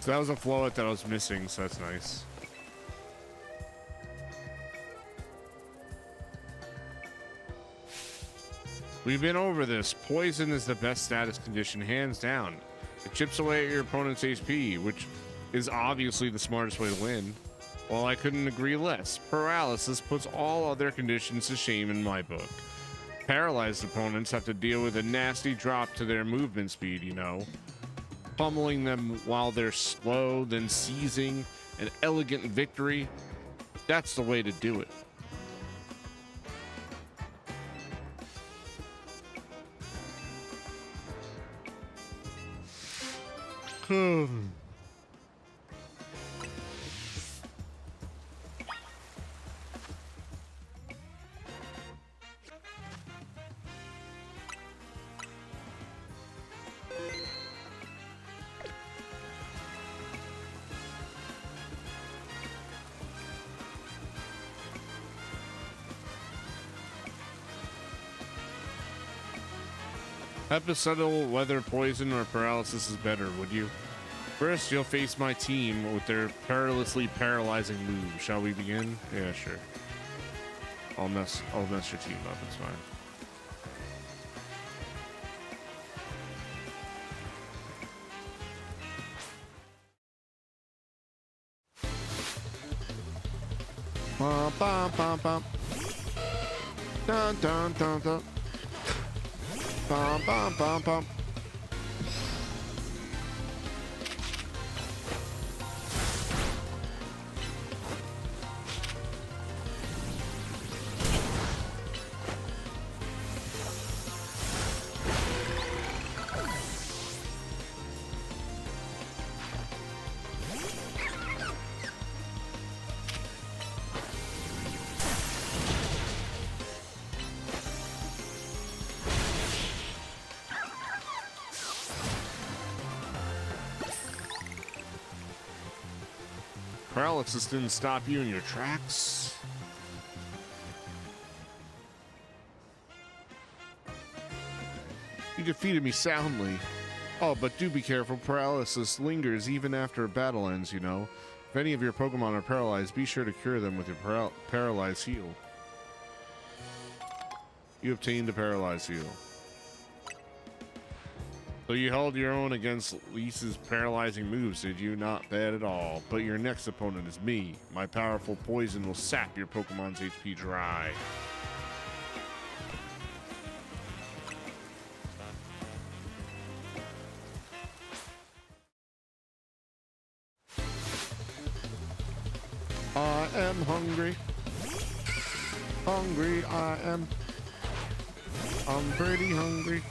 So that was a float that I was missing, so that's nice. We've been over this. Poison is the best status condition, hands down. It chips away at your opponent's HP, which is obviously the smartest way to win. Well, I couldn't agree less. Paralysis puts all other conditions to shame in my book. Paralyzed opponents have to deal with a nasty drop to their movement speed, you know. Pummeling them while they're slow, then seizing an elegant victory. That's the way to do it. Episodal, whether poison or paralysis is better, would you? First, you'll face my team with their perilously paralyzing move. Shall we begin? Yeah, sure. I'll mess your team up, it's fine. Bum, bum, bum, bum. Dun, dun, dun, dun. Bum, bum, bum, bum. Paralysis didn't stop you in your tracks. You defeated me soundly. Oh, but do be careful. Paralysis lingers even after a battle ends, you know. If any of your Pokemon are paralyzed, be sure to cure them with your Paralyze Heal. You obtained a Paralyze Heal. So you held your own against Lisa's paralyzing moves, did you? Not bad at all. But your next opponent is me. My powerful poison will sap your Pokemon's HP dry. I am hungry. Hungry I am. I'm pretty hungry.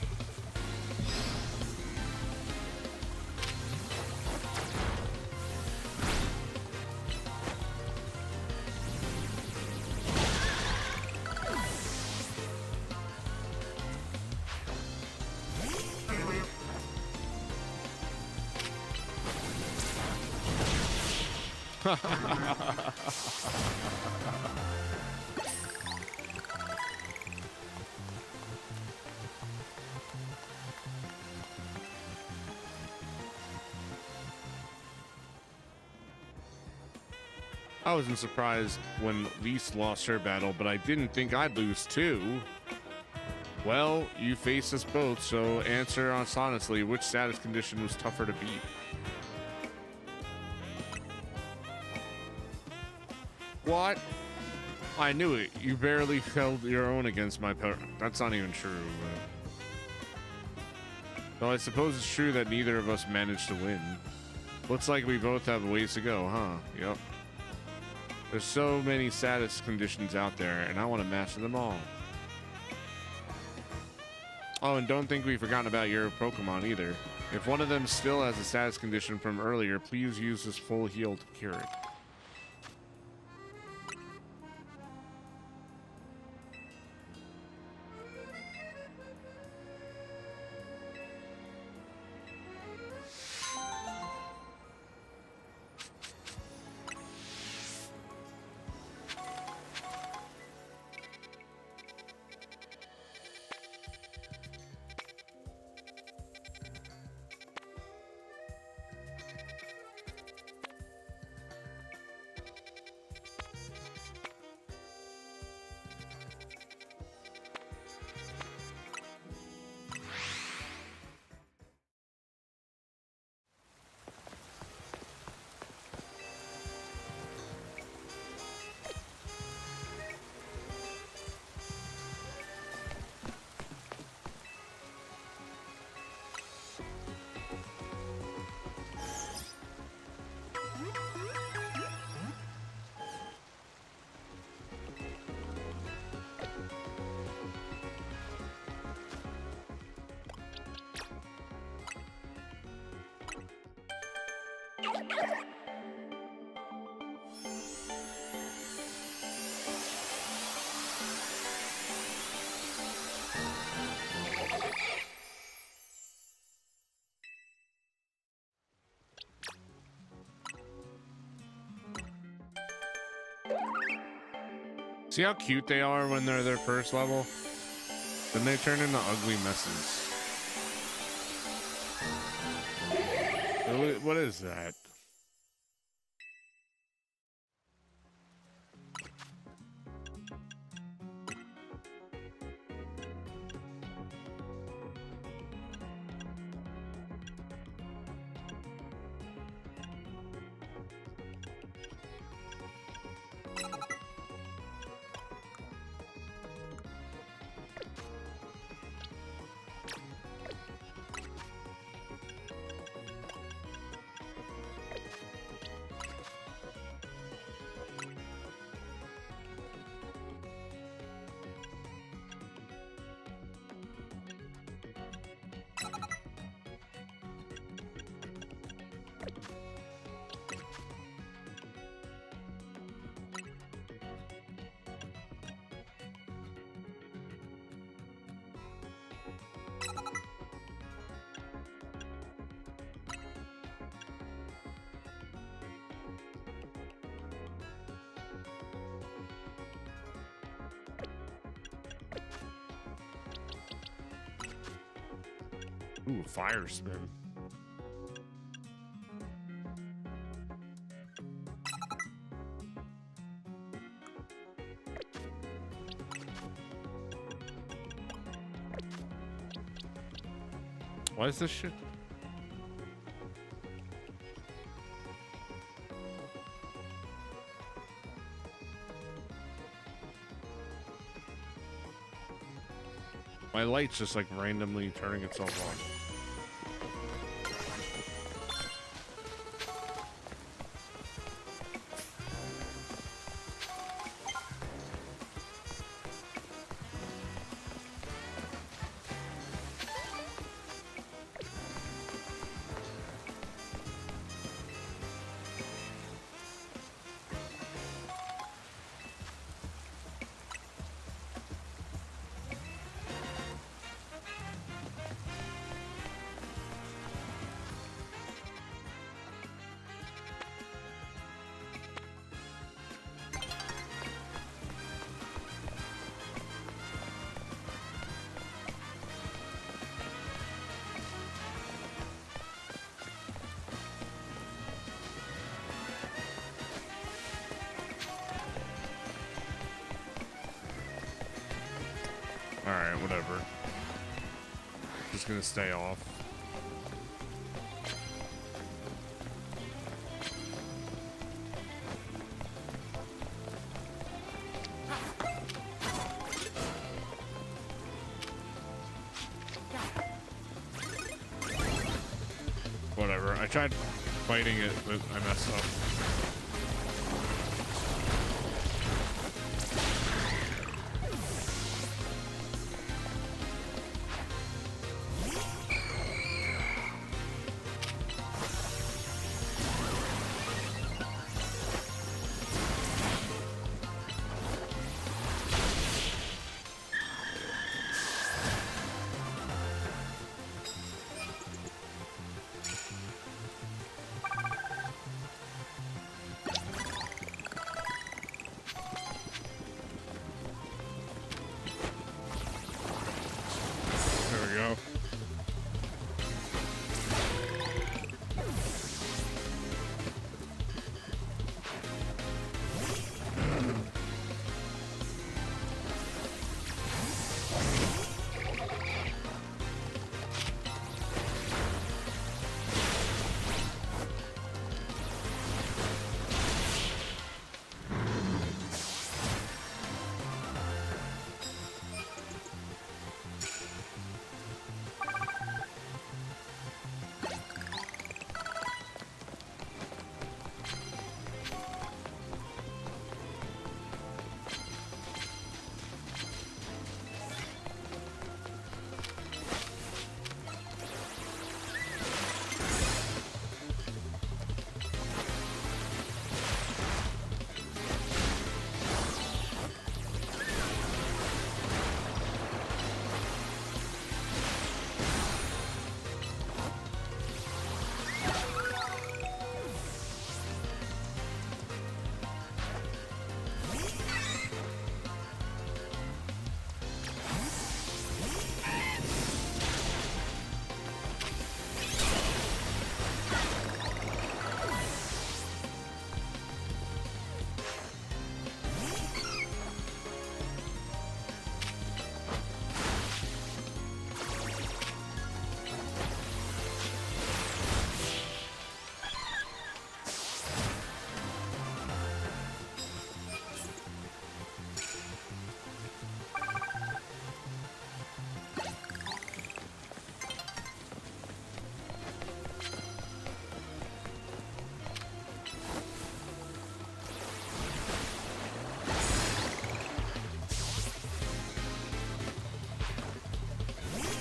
I wasn't surprised when Lise lost her battle, but I didn't think I'd lose too. Well, you face us both, so answer us honestly, which status condition was tougher to beat? What? I knew it. You barely held your own against my power. That's not even true. Though I suppose it's true that neither of us managed to win. Looks like we both have a ways to go, huh? Yep. There's so many status conditions out there, and I want to master them all. Oh, and don't think we've forgotten about your Pokemon either. If one of them still has a status condition from earlier, please use this full heal to cure it. See how cute they are when they're their first level? Then they turn into ugly messes. What is that? Ooh, fire spin. Why is this shit? My light's just like randomly turning itself on. Alright, whatever. Just gonna stay off. Whatever. I tried fighting it, but I messed up.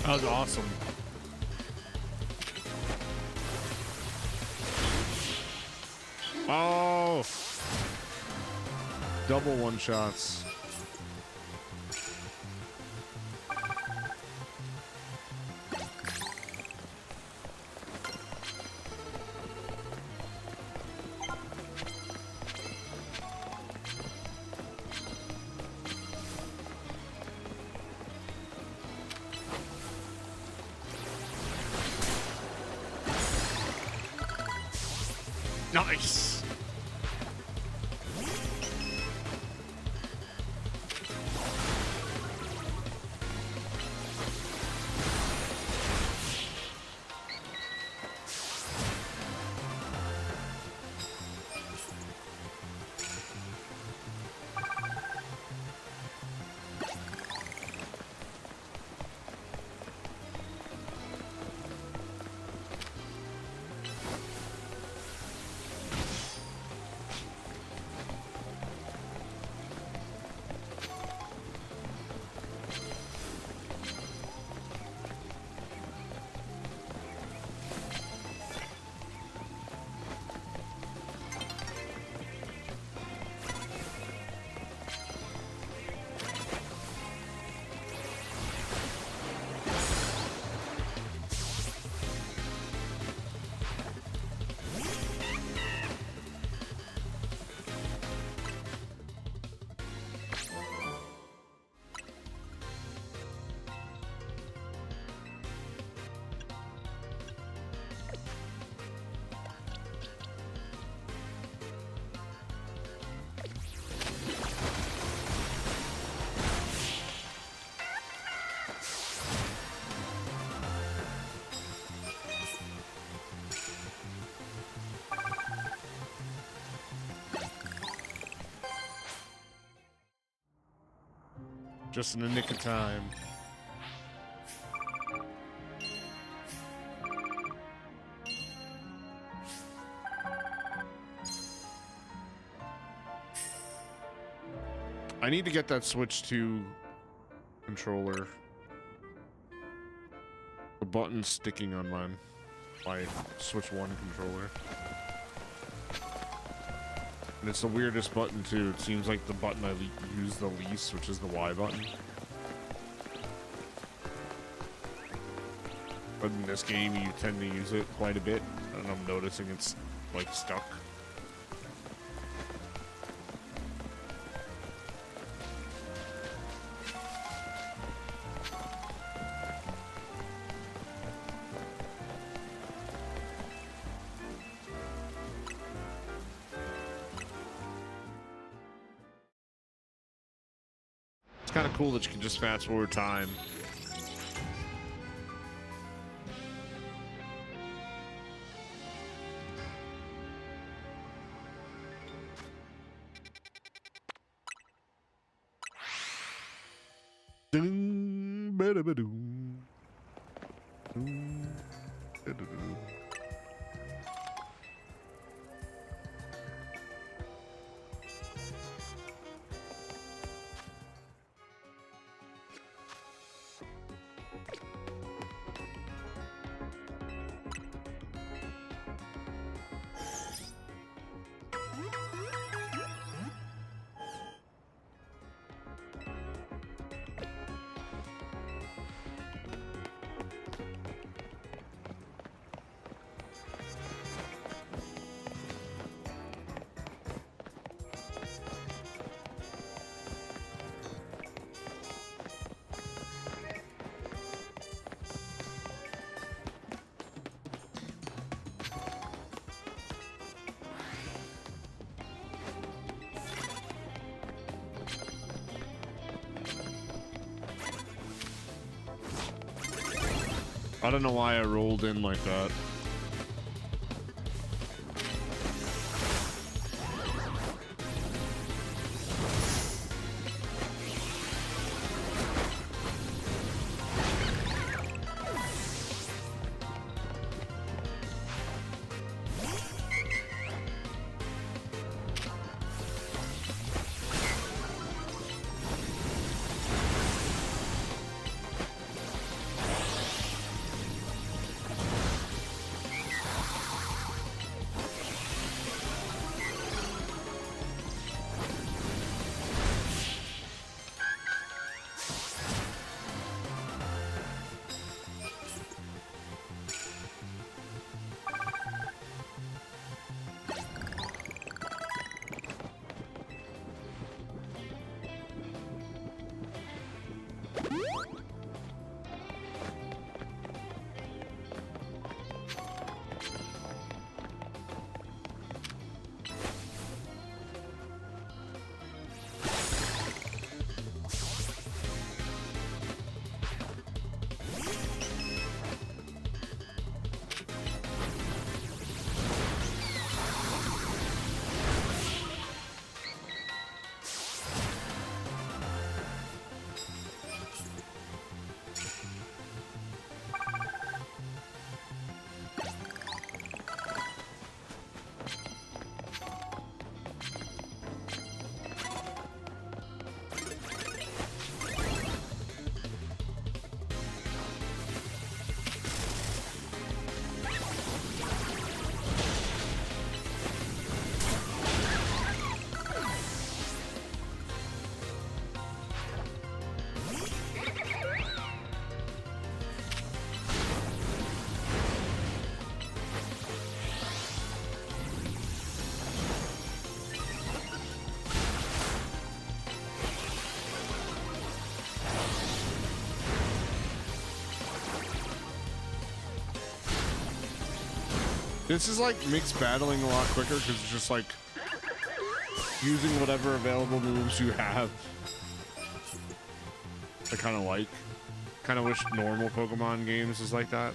That was awesome. Oh! Double one-shots. Nice! Just in the nick of time. I need to get that Switch 2 controller. The button's sticking on my Switch 1 controller. And it's the weirdest button too. It seems like the button I use the least, which is the Y button. But in this game, you tend to use it quite a bit, and I'm noticing it's like stuck. It's kind of cool that you can just fast forward time. Ding, ba-da-ba-doom. Ding, ba-da-doom. I don't know why I rolled in like that. This is like makes battling a lot quicker because it's just like using whatever available moves you have. I kind of like. Kind of wish normal Pokemon games is like that.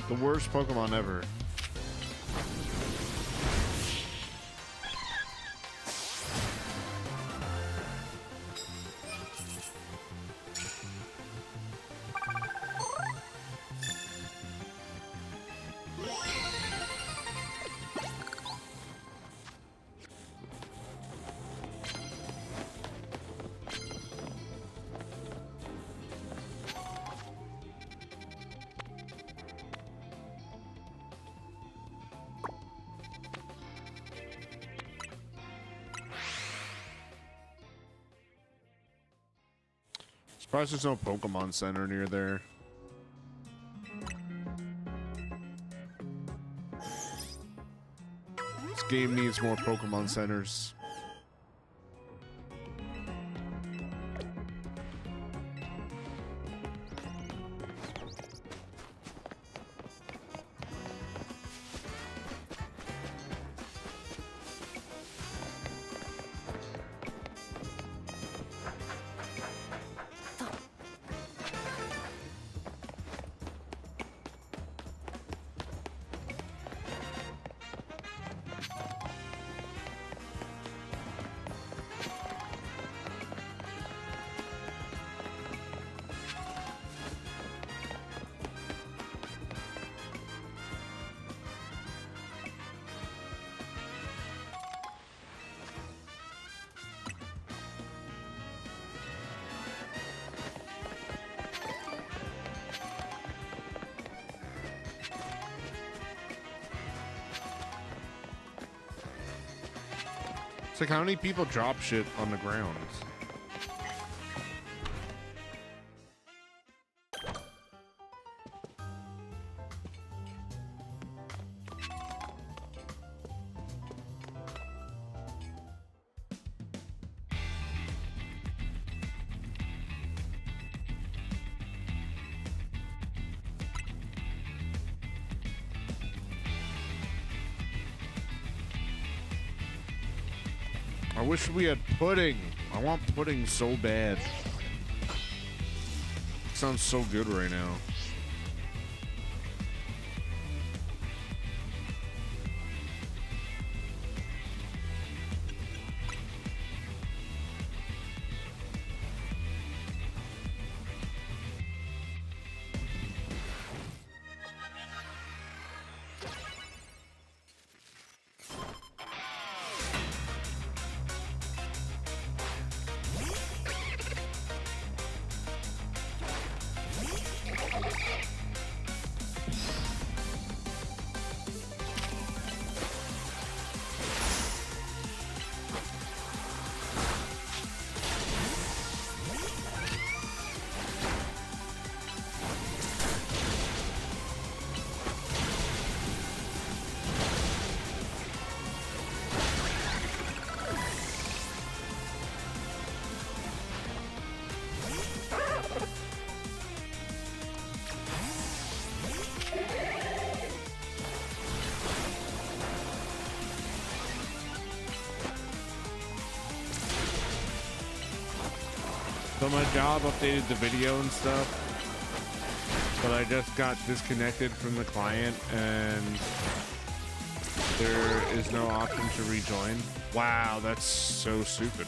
The worst Pokemon ever. Surprised there's no Pokemon Center near there. This game needs more Pokemon Centers. It's like how many people drop shit on the ground? I wish we had pudding. I want pudding so bad. It sounds so good right now. So my job updated the video and stuff, but I just got disconnected from the client and there is no option to rejoin. Wow, that's so stupid.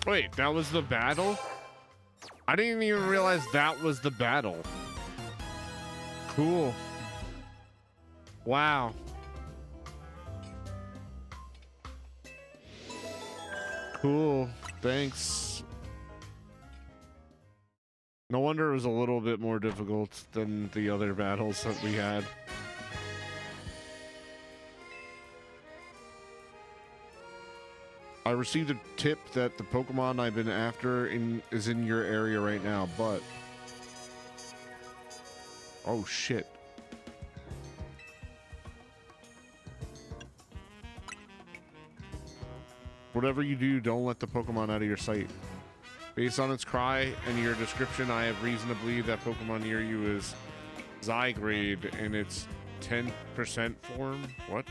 Wait, that was the battle? I didn't even realize that was the battle. Cool. Wow. Cool. Thanks. No wonder it was a little bit more difficult than the other battles that we had. I received a tip that the Pokemon I've been after is in your area right now, but... Oh, shit. Whatever you do, don't let the Pokemon out of your sight. Based on its cry and your description, I have reason to believe that Pokemon near you is Zygrade in its 10% form. What?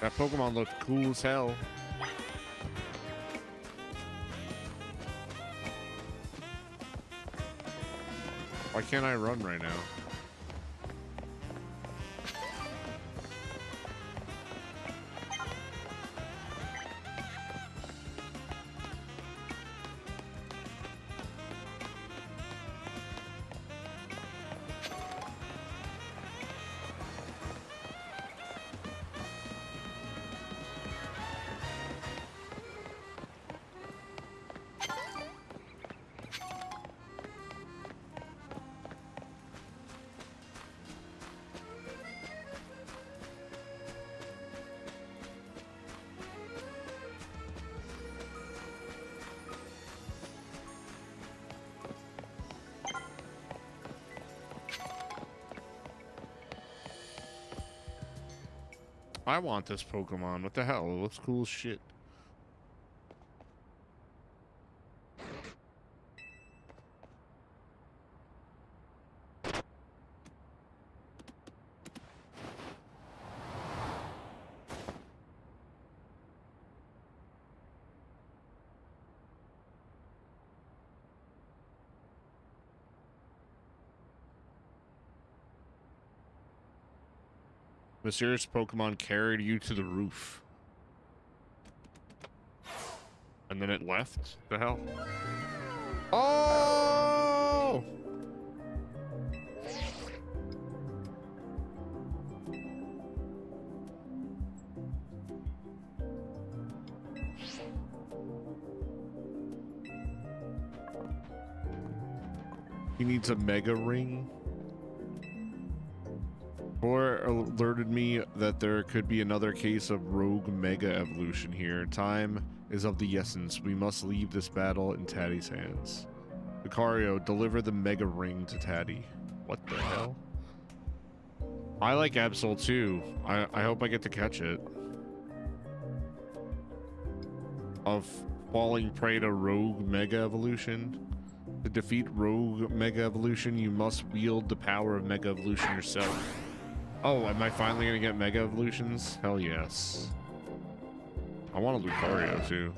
That Pokemon looked cool as hell. Why can't I run right now? I want this Pokemon. What the hell? It looks cool as shit. Mysterious Pokemon carried you to the roof. And then it left? The hell? Oh! He needs a Mega Ring. Or alerted me that there could be another case of rogue Mega Evolution here. Time is of the essence. We must leave this battle in Taddy's hands. Lucario, deliver the Mega Ring to Taddy. What the hell? I like Absol too. I hope I get to catch it. Of falling prey to rogue Mega Evolution. To defeat rogue Mega Evolution, you must wield the power of Mega Evolution yourself. Oh, am I finally gonna get Mega Evolutions? Hell yes. I want a Lucario too.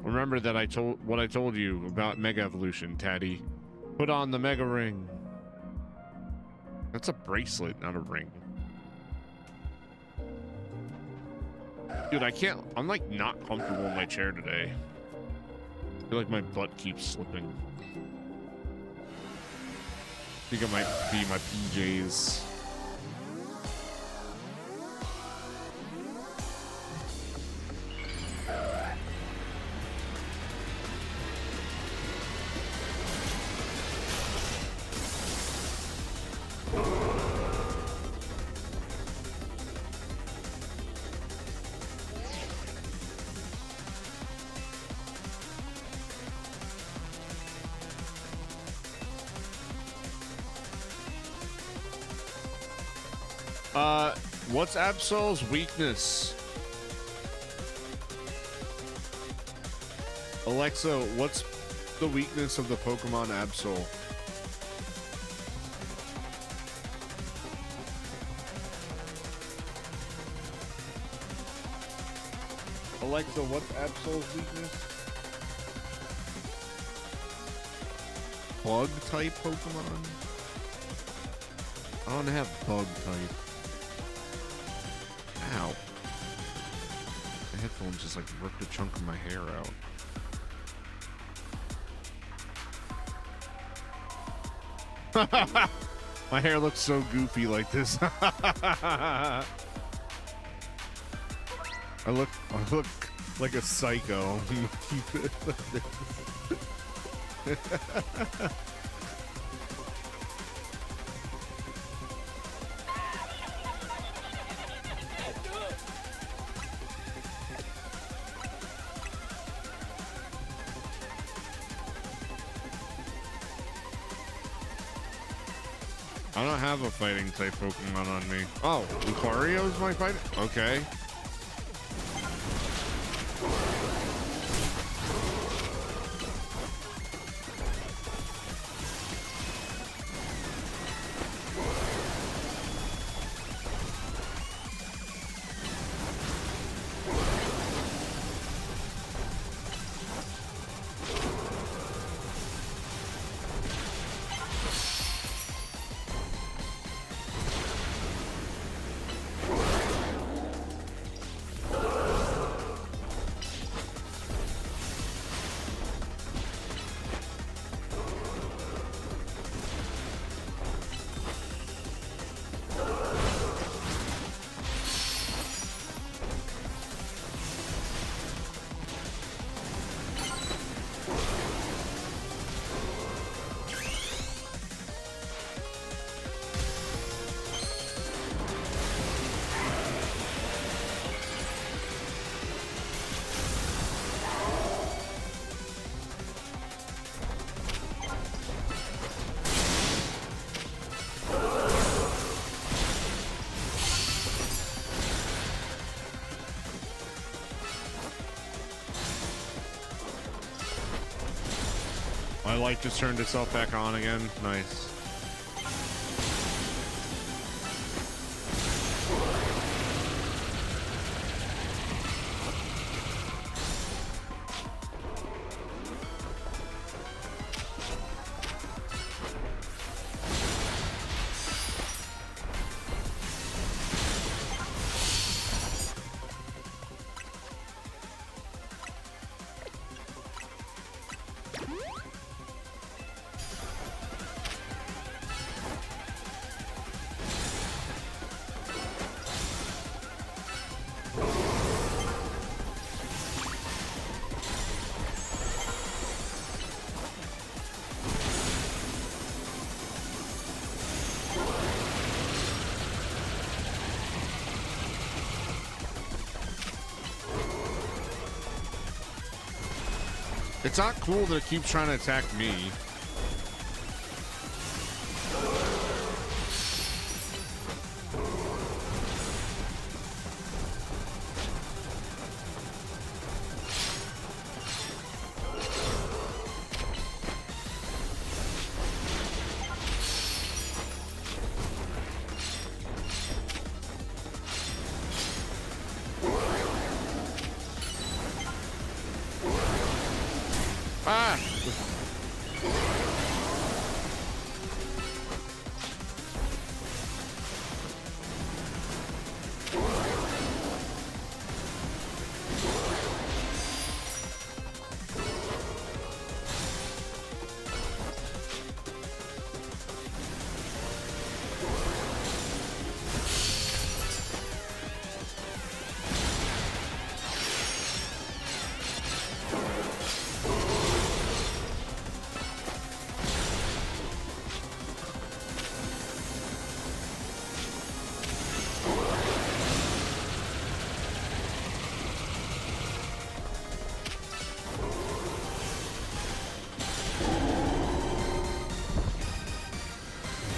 Remember that I told you about Mega Evolution, Taddy. Put on the Mega Ring. That's a bracelet, not a ring. Dude, I'm like not comfortable in my chair today. I feel like my butt keeps slipping. I think it might be my PJs. What's Absol's weakness? Alexa, what's the weakness of the Pokemon Absol? Alexa, what's Absol's weakness? bug type Pokemon? I don't have bug type. Ow. The headphones just like ripped a chunk of my hair out. My hair looks so goofy like this. I look like a psycho. I don't have a fighting type Pokemon on me. Oh, Lucario is my fighting? Okay. My light just turned itself back on again. Nice. It's not cool that it keeps trying to attack me.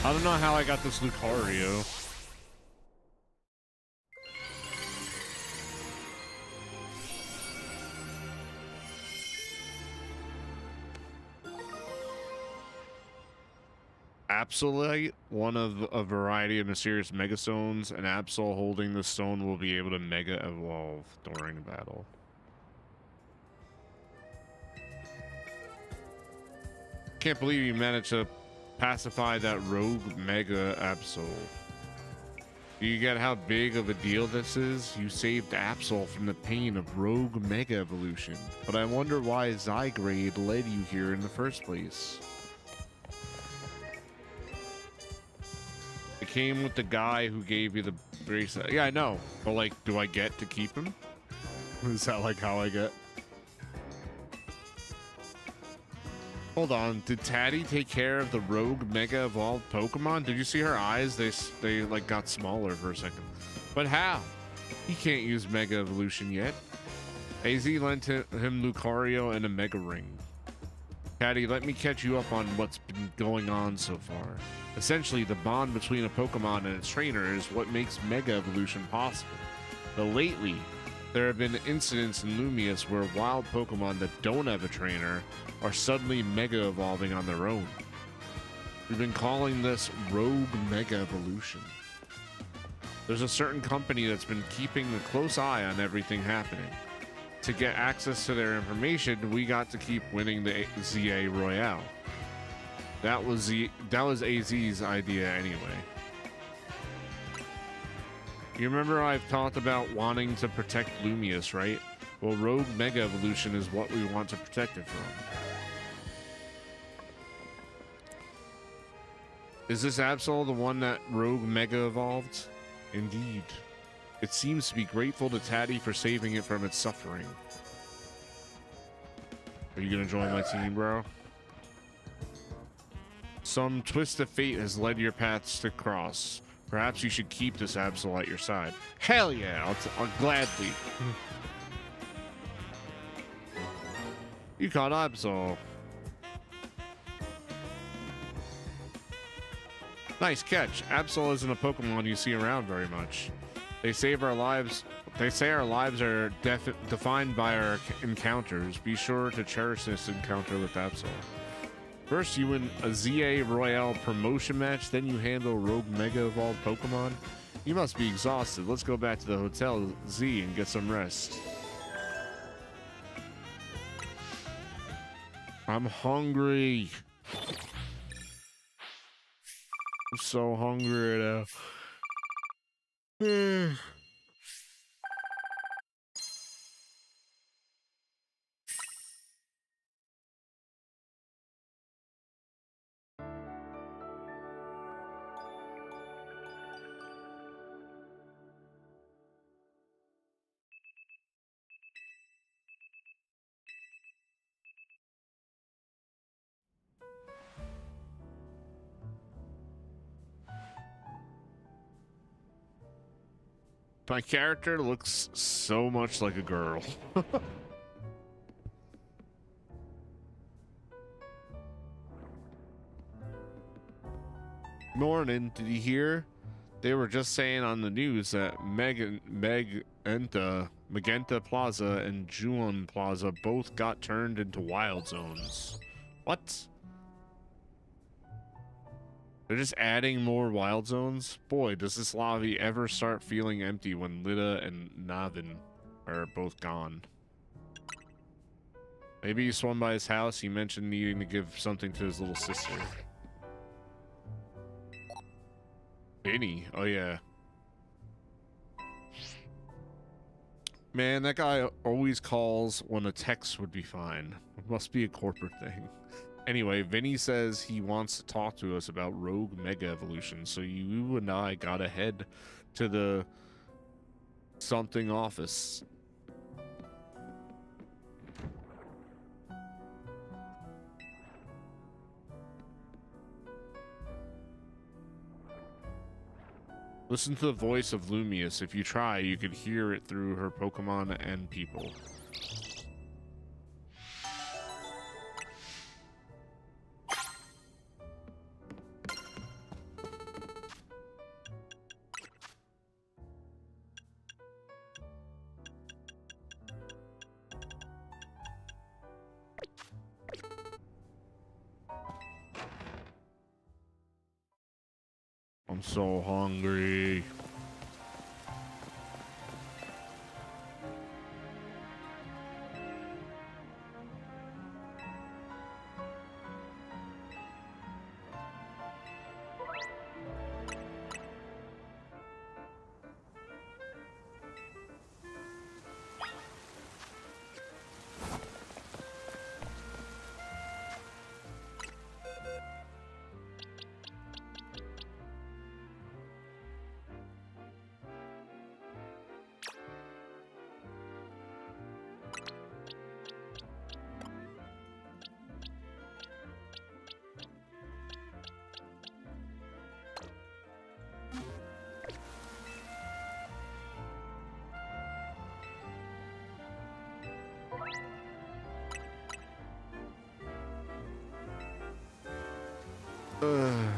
I don't know how I got this Lucario. Absolite, one of a variety of mysterious megastones. An Absol holding the stone will be able to mega evolve during battle. Can't believe you managed to pacify that rogue Mega Absol. Do you get how big of a deal this is? You saved Absol from the pain of rogue Mega Evolution. But I wonder why Zygrade led you here in the first place. It came with the guy who gave you the bracelet. Yeah, I know. But like, do I get to keep him? Is that like how I get? Hold on, did Taddy take care of the rogue Mega Evolved Pokemon? Did you see her eyes? They like got smaller for a second. But how? He can't use Mega Evolution yet. AZ lent him Lucario and a Mega Ring. Taddy, let me catch you up on what's been going on so far. Essentially, the bond between a Pokemon and its trainer is what makes Mega Evolution possible. But lately, there have been incidents in Lumius where wild Pokemon that don't have a trainer are suddenly Mega Evolving on their own. We've been calling this Rogue Mega Evolution. There's a certain company that's been keeping a close eye on everything happening. To get access to their information, we got to keep winning the ZA Royale. That was AZ's idea anyway. You remember I've talked about wanting to protect Lumius, right? Well, Rogue Mega Evolution is what we want to protect it from. Is this Absol the one that Rogue Mega evolved? Indeed. It seems to be grateful to Taddy for saving it from its suffering. Are you gonna join my team, bro? Some twist of fate has led your paths to cross. Perhaps you should keep this Absol at your side. Hell yeah, I'll gladly. You caught Absol. Nice catch. Absol isn't a Pokemon you see around very much. They save our lives. They say our lives are defined by our encounters. Be sure to cherish this encounter with Absol. First, you win a ZA Royale promotion match, then you handle Rogue Mega Evolved Pokemon. You must be exhausted. Let's go back to the Hotel Z and get some rest. I'm hungry. I'm so hungry now. My character looks so much like a girl. Morning, did you hear? They were just saying on the news that Magenta Plaza and Juon Plaza both got turned into wild zones. What? They're just adding more wild zones? Boy, does this lobby ever start feeling empty when Lida and Navin are both gone. Maybe he swung by his house. He mentioned needing to give something to his little sister. Vinny? Oh, yeah. Man, that guy always calls when a text would be fine. It must be a corporate thing. Anyway, Vinny says he wants to talk to us about Rogue Mega Evolution, so you and I gotta head to the something office. Listen to the voice of Lumius. If you try, you could hear it through her Pokemon and people. I'm so hungry. Ugh.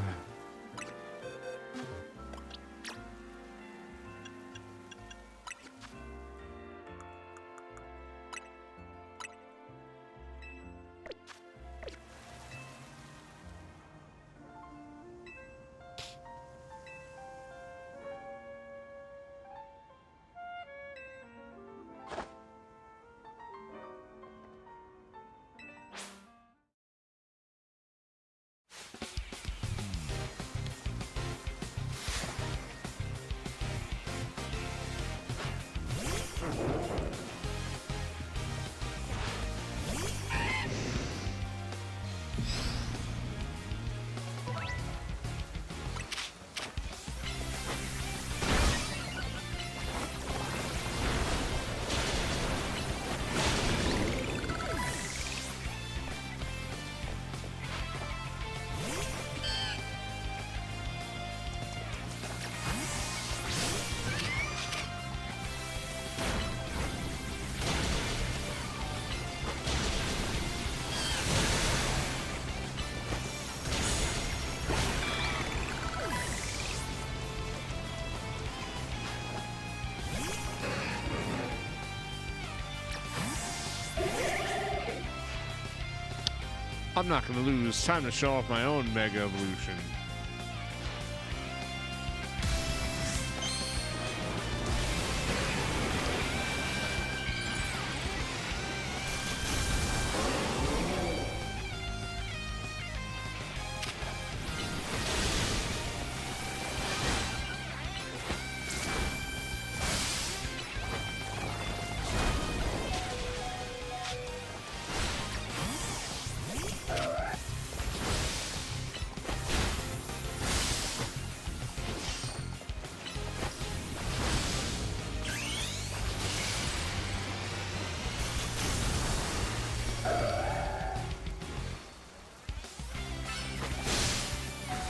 I'm not gonna lose. Time to show off my own Mega Evolution.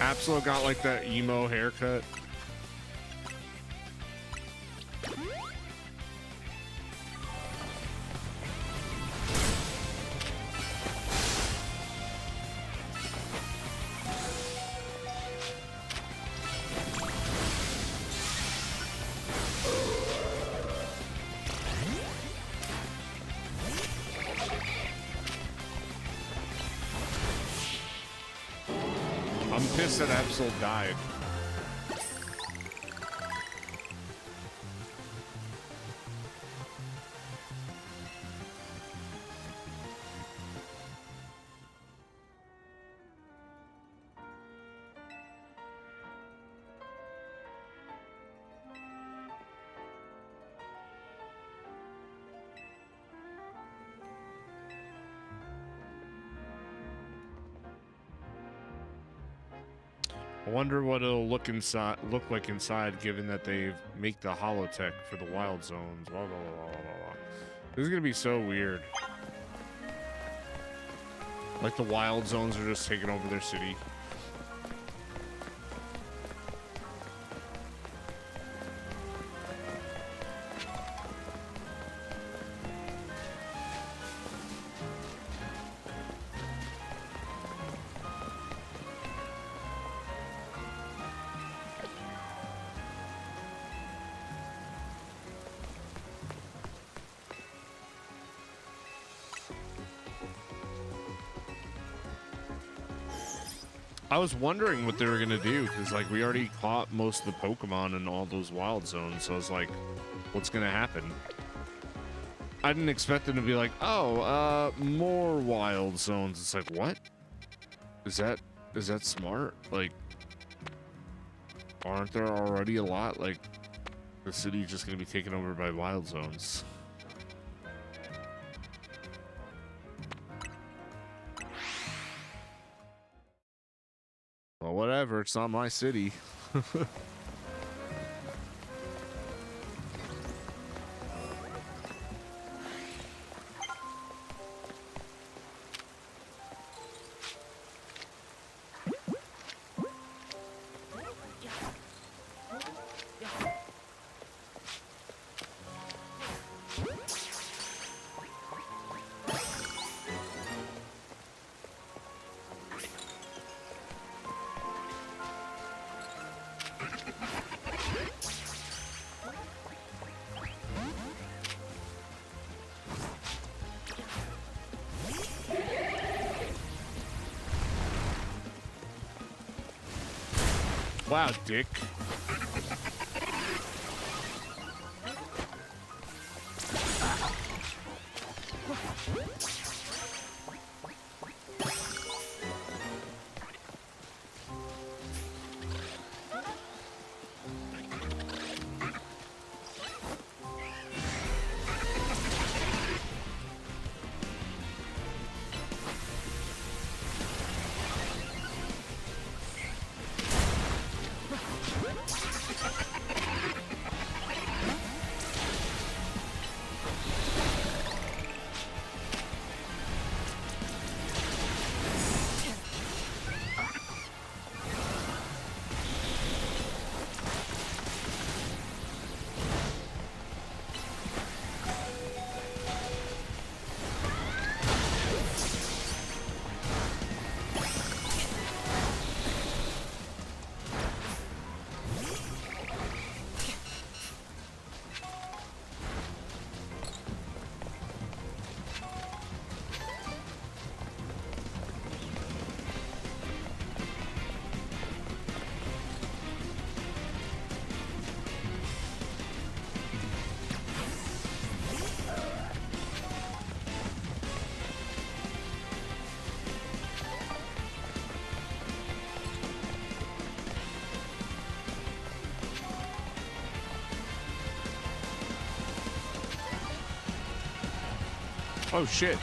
Absol got like that emo haircut. I'm pissed that Absol died. I wonder what it'll look like inside, given that they make the holotech for the wild zones. Blah, blah, blah, blah, blah, blah. This is gonna be so weird. Like the wild zones are just taking over their city. I was wondering what they were gonna do, because like we already caught most of the Pokemon in all those wild zones, so I was like, what's gonna happen? I didn't expect them to be like, oh, more wild zones. It's like, what? Is that smart? Like, aren't there already a lot? Like, the city's just gonna be taken over by wild zones. Well, whatever, it's not my city. Wow, dick. Oh shit.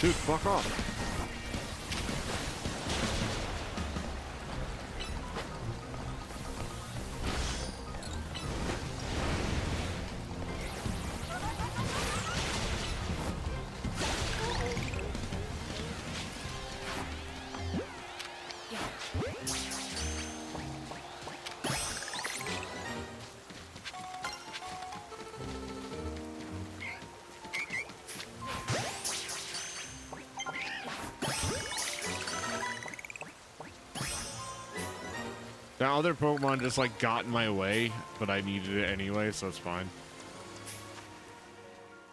Dude, fuck off. The other Pokemon just like got in my way, but I needed it anyway, so it's fine.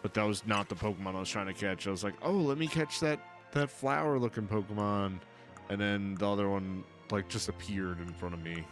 But that was not the Pokemon I was trying to catch. I was like, oh, let me catch that flower looking Pokemon. And then the other one like just appeared in front of me.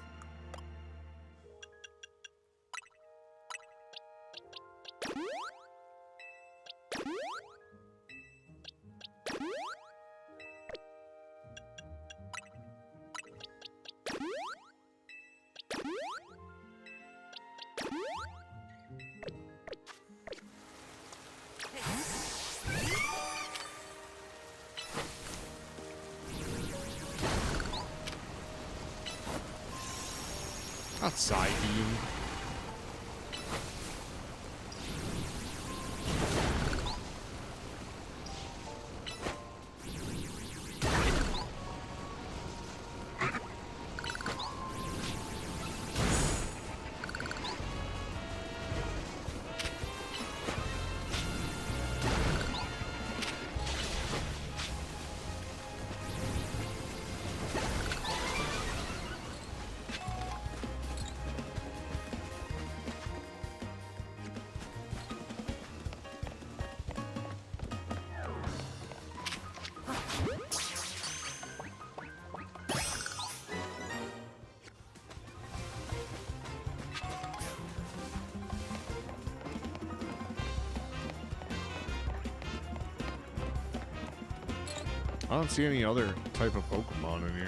Outside beam. I don't see any other type of Pokemon in here.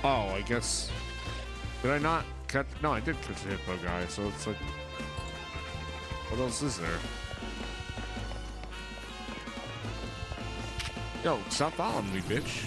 Oh, I guess... Did I not catch... No, I did catch the Hippo guy, so it's like... What else is there? Yo, stop following me, bitch.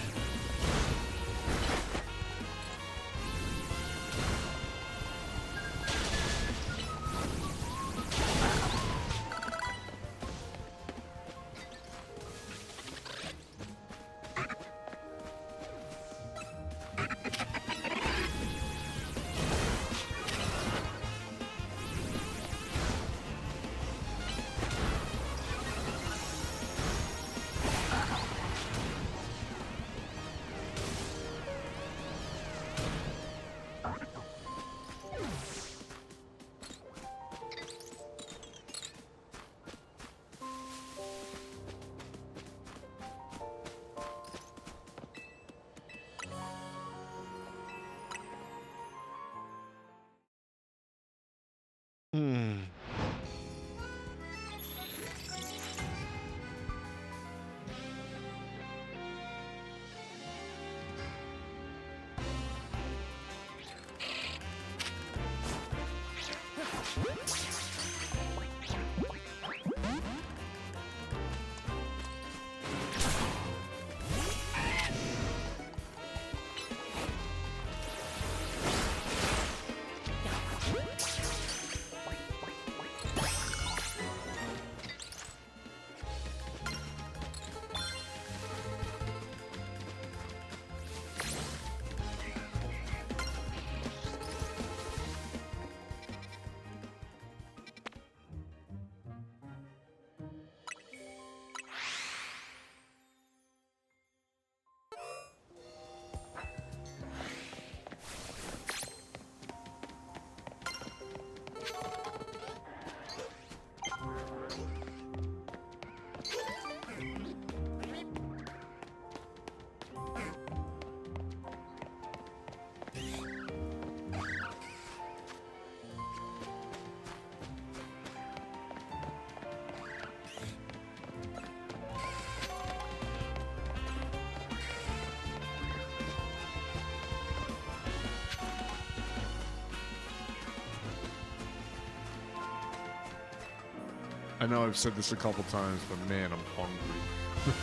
I know I've said this a couple times, but man, I'm hungry.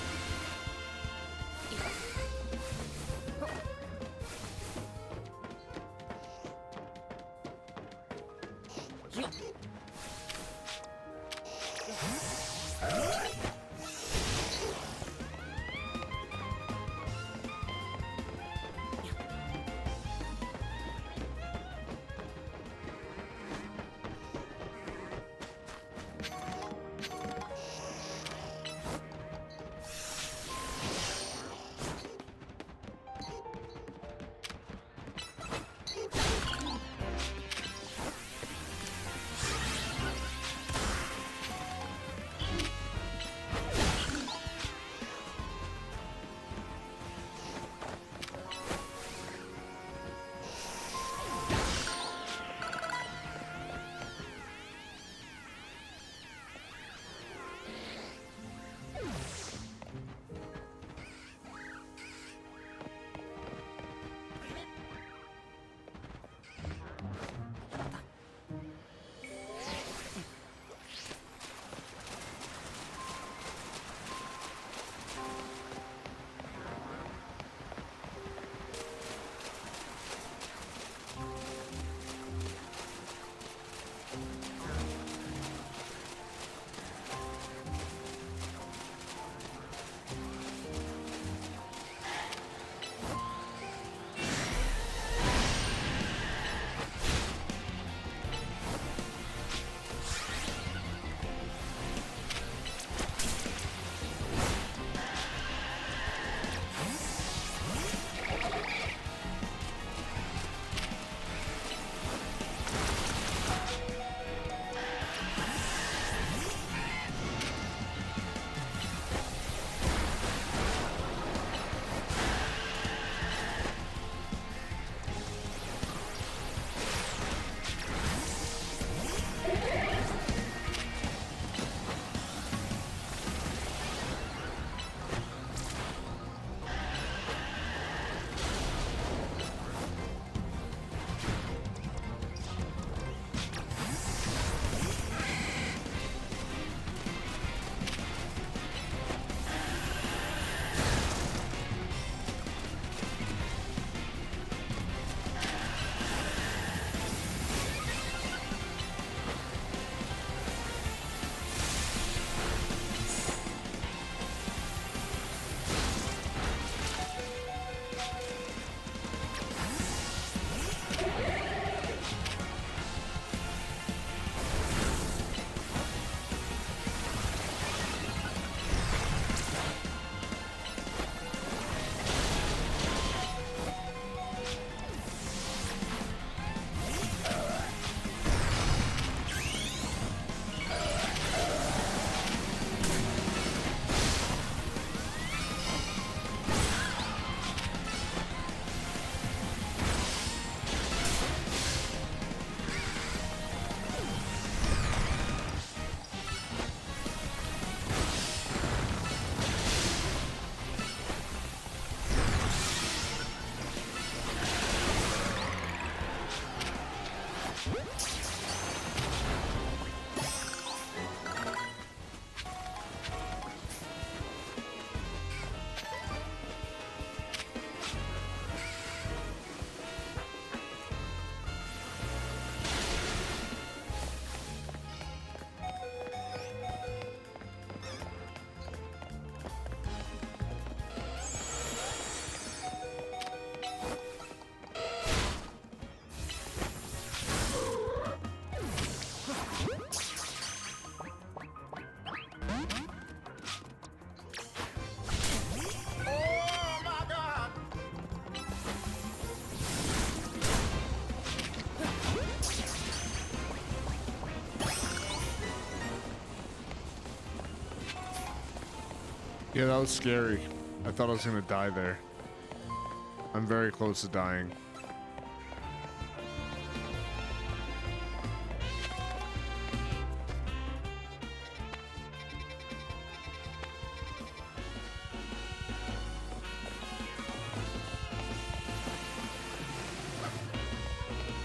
Yeah, that was scary. I thought I was gonna die there. I'm very close to dying.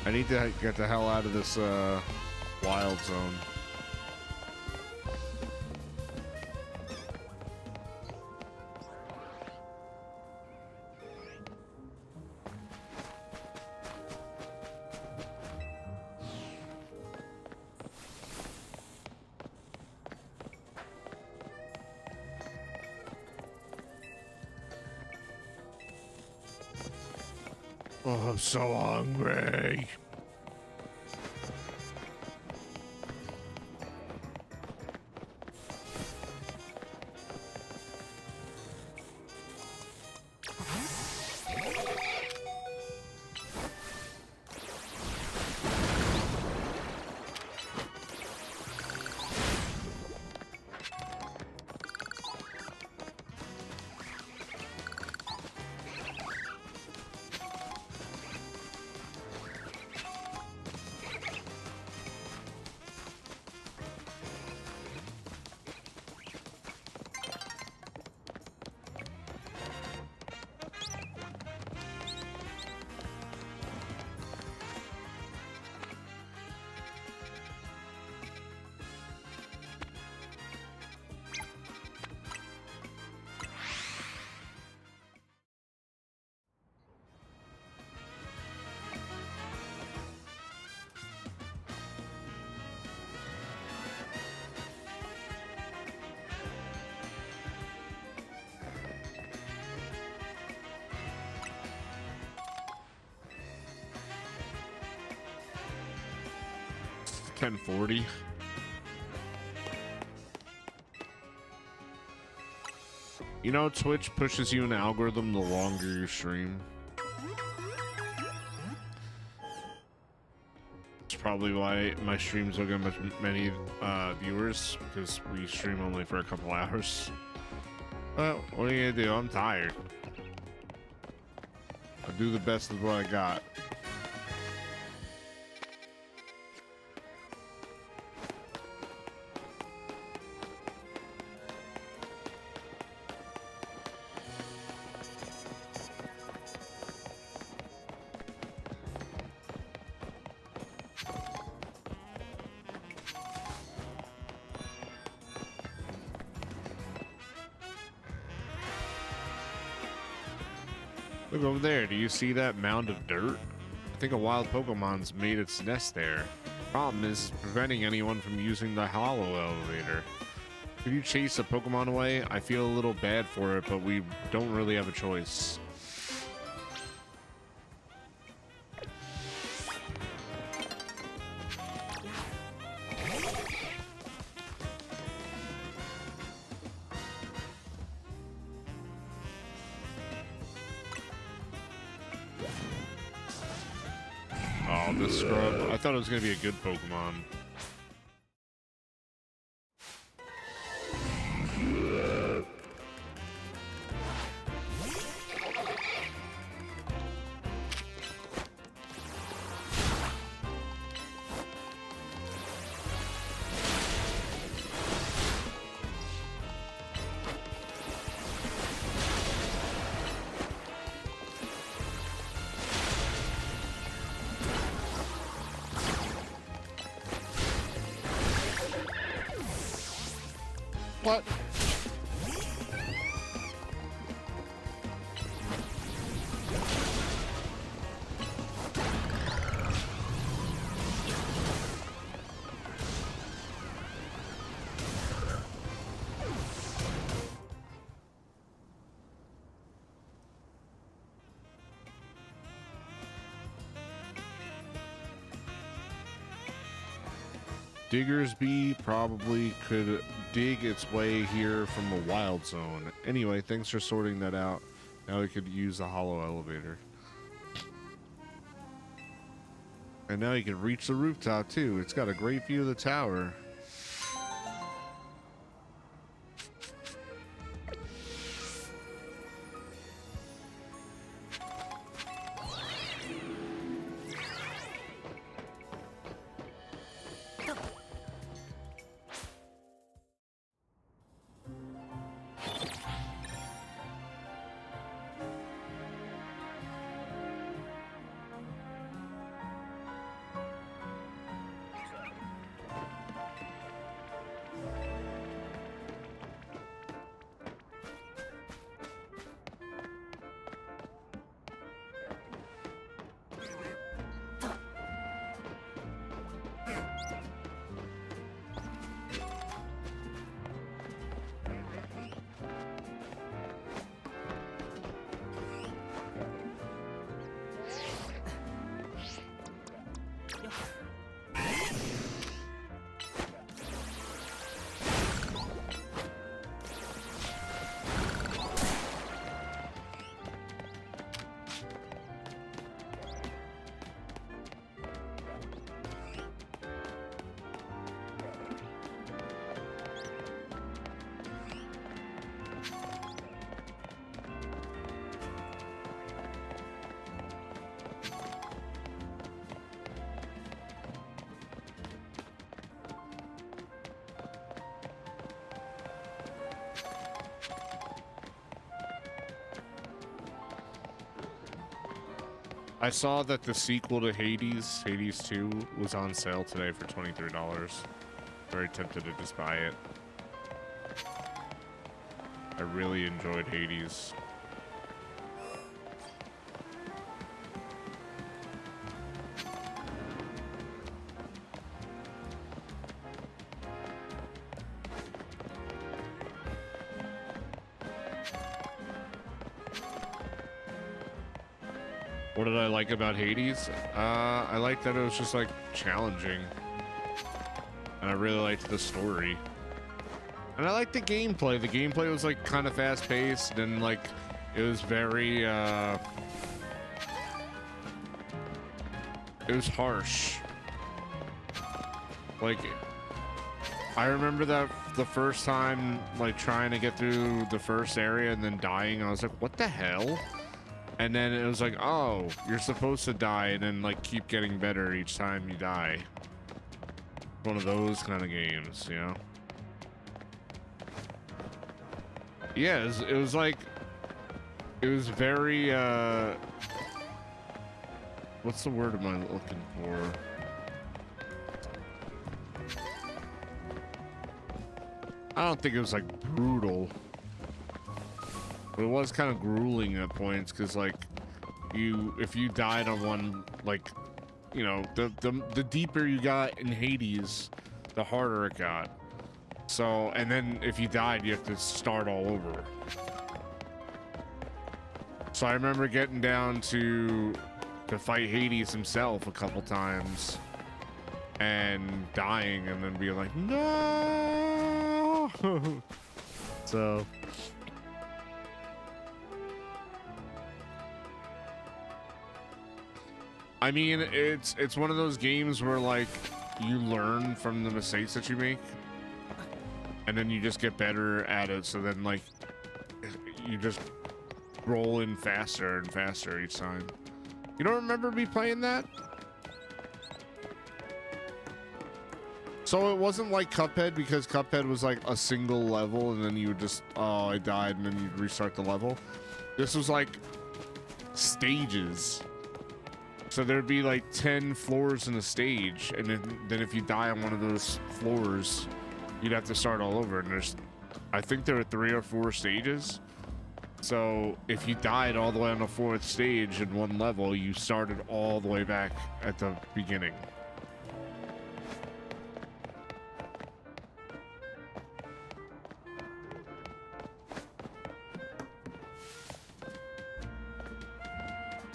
I need to get the hell out of this wild zone. Oh, I'm so hungry. $10.40. You know, Twitch pushes you an algorithm the longer you stream. It's probably why my streams don't get many viewers, because we stream only for a couple hours. Well, what are you gonna do? I'm tired. I'll do the best of what I got. Look over there. Do you see that mound of dirt? I think a wild Pokemon's made its nest there. Problem is preventing anyone from using the hollow elevator. If you chase a Pokemon away, I feel a little bad for it, but we don't really have a choice. Oh, this scrub. I thought it was going to be a good Pokemon. What? Diggersby probably could dig its way here from a wild zone. Anyway, thanks for sorting that out. Now we could use the hollow elevator. And now you can reach the rooftop too. It's got a great view of the tower. I saw that the sequel to Hades, Hades 2, was on sale today for $23. Very tempted to just buy it. I really enjoyed Hades. What did I like about Hades? I liked that it was just like challenging. And I really liked the story. And I liked the gameplay. The gameplay was like kind of fast paced and like it was very it was harsh. Like I remember that the first time like trying to get through the first area and then dying, I was like, what the hell? And then it was like, oh, you're supposed to die and then like keep getting better each time you die. One of those kind of games, you know? Yeah, it was like, it was very, what's the word am I looking for? I don't think it was like brutal. But it was kind of grueling at points because like if you died on one, like, you know, the deeper you got in Hades, the harder it got. So, and then if you died, you have to start all over. So I remember getting down to fight Hades himself a couple times and dying and then being like, no. So I mean, it's one of those games where like you learn from the mistakes that you make and then you just get better at it, so then like you just roll in faster and faster each time. You don't remember me playing that? So it wasn't like Cuphead, because Cuphead was like a single level and then you would just, oh, I died, and then you'd restart the level. This was like stages. So there'd be like 10 floors in a stage, and then if you die on one of those floors, you'd have to start all over. And I think there were 3 or 4 stages. So if you died all the way on the 4th stage in one level, you started all the way back at the beginning.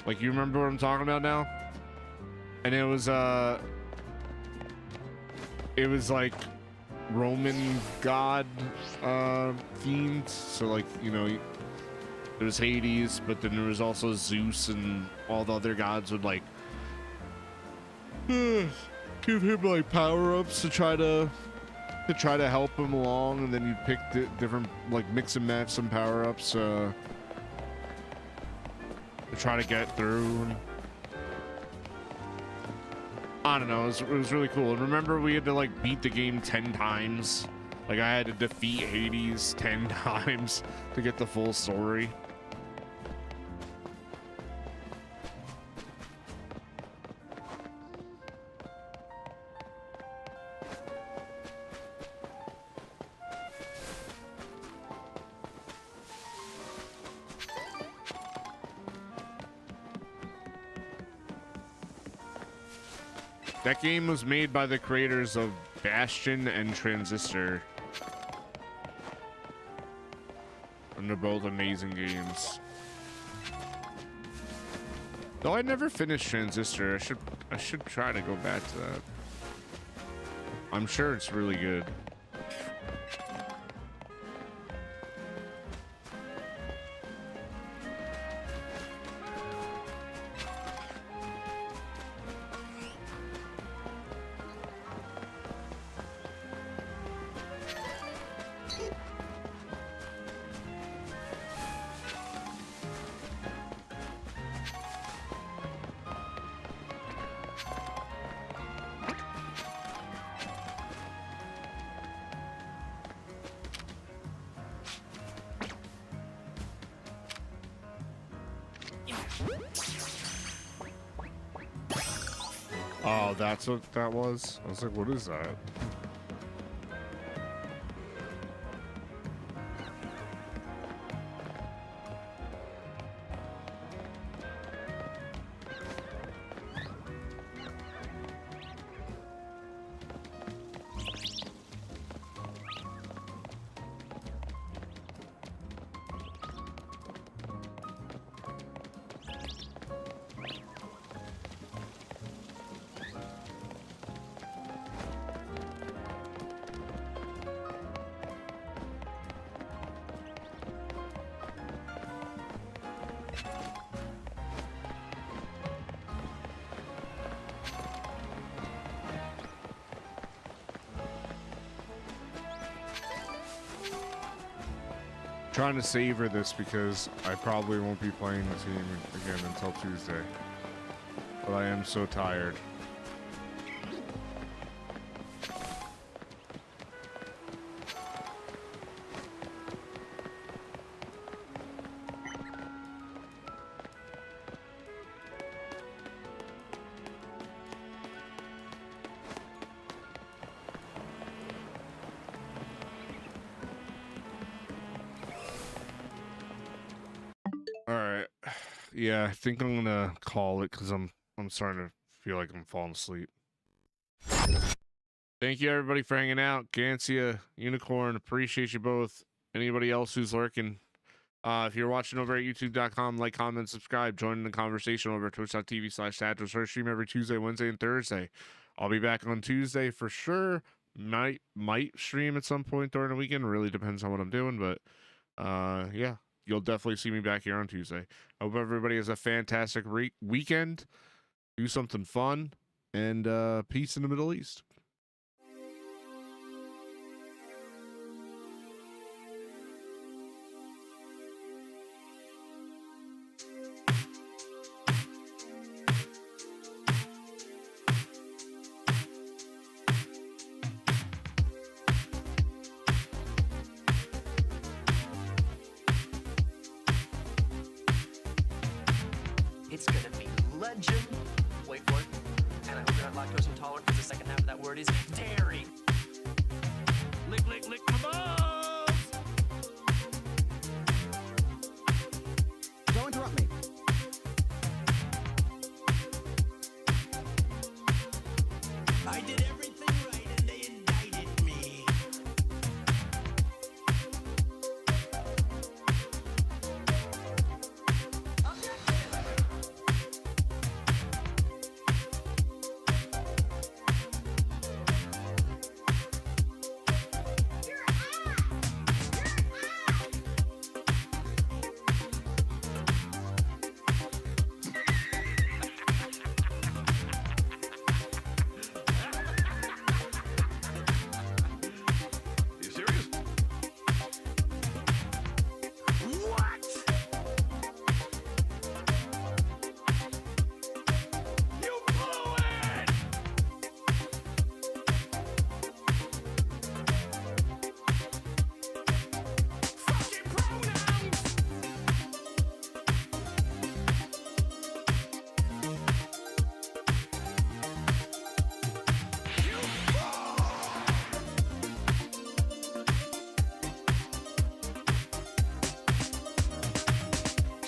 Like, you remember what I'm talking about now? And it was like Roman god themed. So like, you know, there was Hades, but then there was also Zeus, and all the other gods would like give him like power-ups to try to help him along, and then you'd pick different, like, mix and match some power-ups to try to get through. I don't know, it was really cool. And remember, we had to like beat the game 10 times. Like, I had to defeat Hades 10 times to get the full story. That game was made by the creators of Bastion and Transistor. And they're both amazing games. Though I never finished Transistor, I should try to go back to that. I'm sure it's really good. Oh, that's what that was? I was like, what is that? Trying to savor this because I probably won't be playing this game again until Tuesday. But I am so tired. Yeah, I think I'm gonna call it because I'm starting to feel like I'm falling asleep. Thank you everybody for hanging out. Gancia, Unicorn, appreciate you both. Anybody else who's lurking, if you're watching over at youtube.com, like, comment, subscribe, join in the conversation over at twitch.tv/Tadros. Our stream every Tuesday, Wednesday, and Thursday. I'll be back on Tuesday for sure. Might stream at some point during the weekend. Really depends on what I'm doing, but yeah. You'll definitely see me back here on Tuesday. I hope everybody has a fantastic weekend. Do something fun. And peace in the Middle East. It's gonna be legend. Wait for it. And I hope you're not lactose intolerant because the second half of that word is dairy. Lick, lick, lick, come on! Don't interrupt me. I did everything right and they indicted me.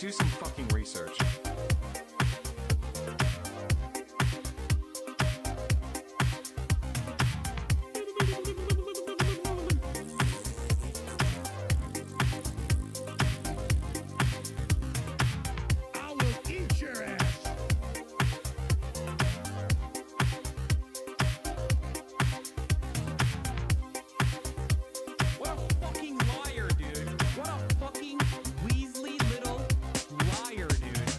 Do some fucking research. I will eat your ass. What a fucking liar, dude. What a fucking Weasley little liar, dude.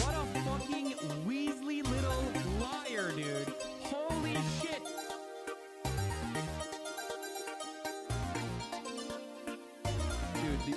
What a fucking Weasley little liar, dude. Holy shit. Dude, the